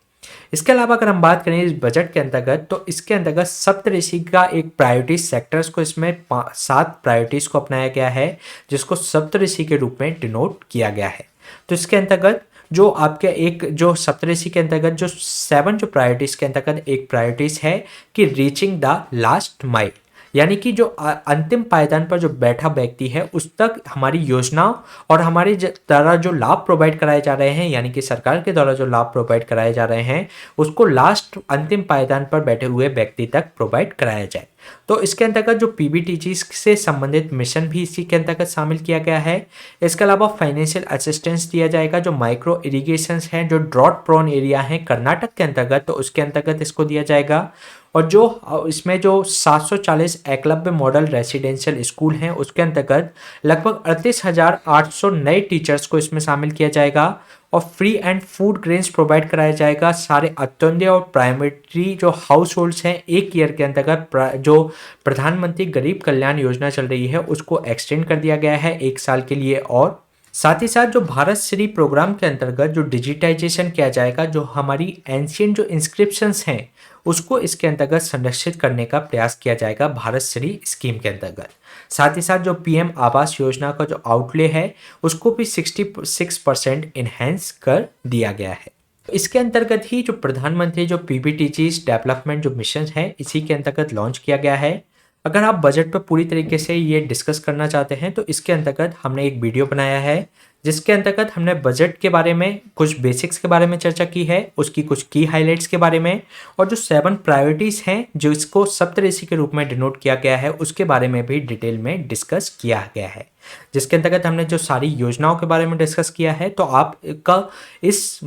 इसके अलावा अगर हम बात करें इस बजट के अंतर्गत, तो इसके अंतर्गत सप्तऋषि का एक प्रायोरिटी सेक्टर्स को इसमें 7 प्रायोरिटीज को अपनाया गया है जिसको सप्तऋषि के रूप में डिनोट किया गया है। तो इसके अंतर्गत जो आपके एक जो सप्तऋषि के अंतर्गत जो 7 जो प्रायोरिटीज के अंतर्गत एक प्रायोरिटीज है कि रीचिंग द लास्ट माइल, यानी कि जो अंतिम पायदान पर जो बैठा व्यक्ति है उस तक हमारी योजनाओं और हमारे द्वारा जो लाभ प्रोवाइड कराए जा रहे हैं, यानी कि सरकार के द्वारा जो लाभ प्रोवाइड कराए जा रहे हैं उसको लास्ट अंतिम पायदान पर बैठे हुए व्यक्ति तक प्रोवाइड कराया जाए। तो इसके अंतर्गत जो पीबीटीजी से संबंधित मिशन भी इसी के अंतर्गत शामिल किया गया है। इसके अलावा फाइनेंशियल असिस्टेंस दिया जाएगा जो माइक्रो इरिगेशन है, जो ड्रॉट प्रोन एरिया है कर्नाटक के अंतर्गत, तो उसके अंतर्गत इसको दिया जाएगा। और जो इसमें जो 740 एकलव्य मॉडल रेसिडेंशियल स्कूल हैं उसके अंतर्गत लगभग 38,800 नए टीचर्स को इसमें शामिल किया जाएगा, और free and food grains provide कराया जाएगा सारे अत्यंत और प्राइमरी जो हाउस होल्ड्स हैं। एक ईयर के अंतर्गत जो प्रधानमंत्री गरीब कल्याण योजना चल रही है उसको एक्सटेंड कर दिया गया है 1 साल के लिए। और साथ ही साथ जो भारत श्री प्रोग्राम के अंतर्गत जो डिजिटाइजेशन किया जाएगा, जो हमारी एंशियंट जो इंस्क्रिप्शंस हैं उसको इसके अंतर्गत संरक्षित करने का प्रयास किया जाएगा भारत श्री स्कीम के अंतर्गत। साथ ही साथ जो पीएम आवास योजना का जो आउटले है उसको भी 66% इन्हेंस कर दिया गया है। इसके अंतर्गत ही जो प्रधानमंत्री जो पीबीटीजीज डेवलपमेंट जो मिशन है इसी के अंतर्गत लॉन्च किया गया है। अगर आप बजट पर पूरी तरीके से ये डिस्कस करना चाहते हैं तो इसके अंतर्गत हमने एक वीडियो बनाया है जिसके अंतर्गत हमने बजट के बारे में कुछ बेसिक्स के बारे में चर्चा की है, उसकी कुछ की हाइलाइट्स के बारे में, और जो 7 प्रायोरिटीज़ हैं जो इसको सप्तऋषि के रूप में डिनोट किया गया है उसके बारे में भी डिटेल में डिस्कस किया गया है, जिसके अंतर्गत हमने जो सारी योजनाओं के बारे में डिस्कस किया है। तो आप का इस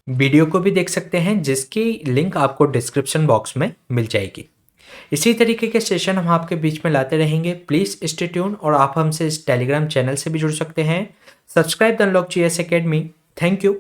वीडियो को भी देख सकते हैं जिसकी लिंक आपको डिस्क्रिप्शन बॉक्स में मिल जाएगी। इसी तरीके के सेशन हम आपके बीच में लाते रहेंगे। प्लीज़ स्टे ट्यून, और आप हमसे इस टेलीग्राम चैनल से भी जुड़ सकते हैं। Subscribe the unlock GS academy. Thank you.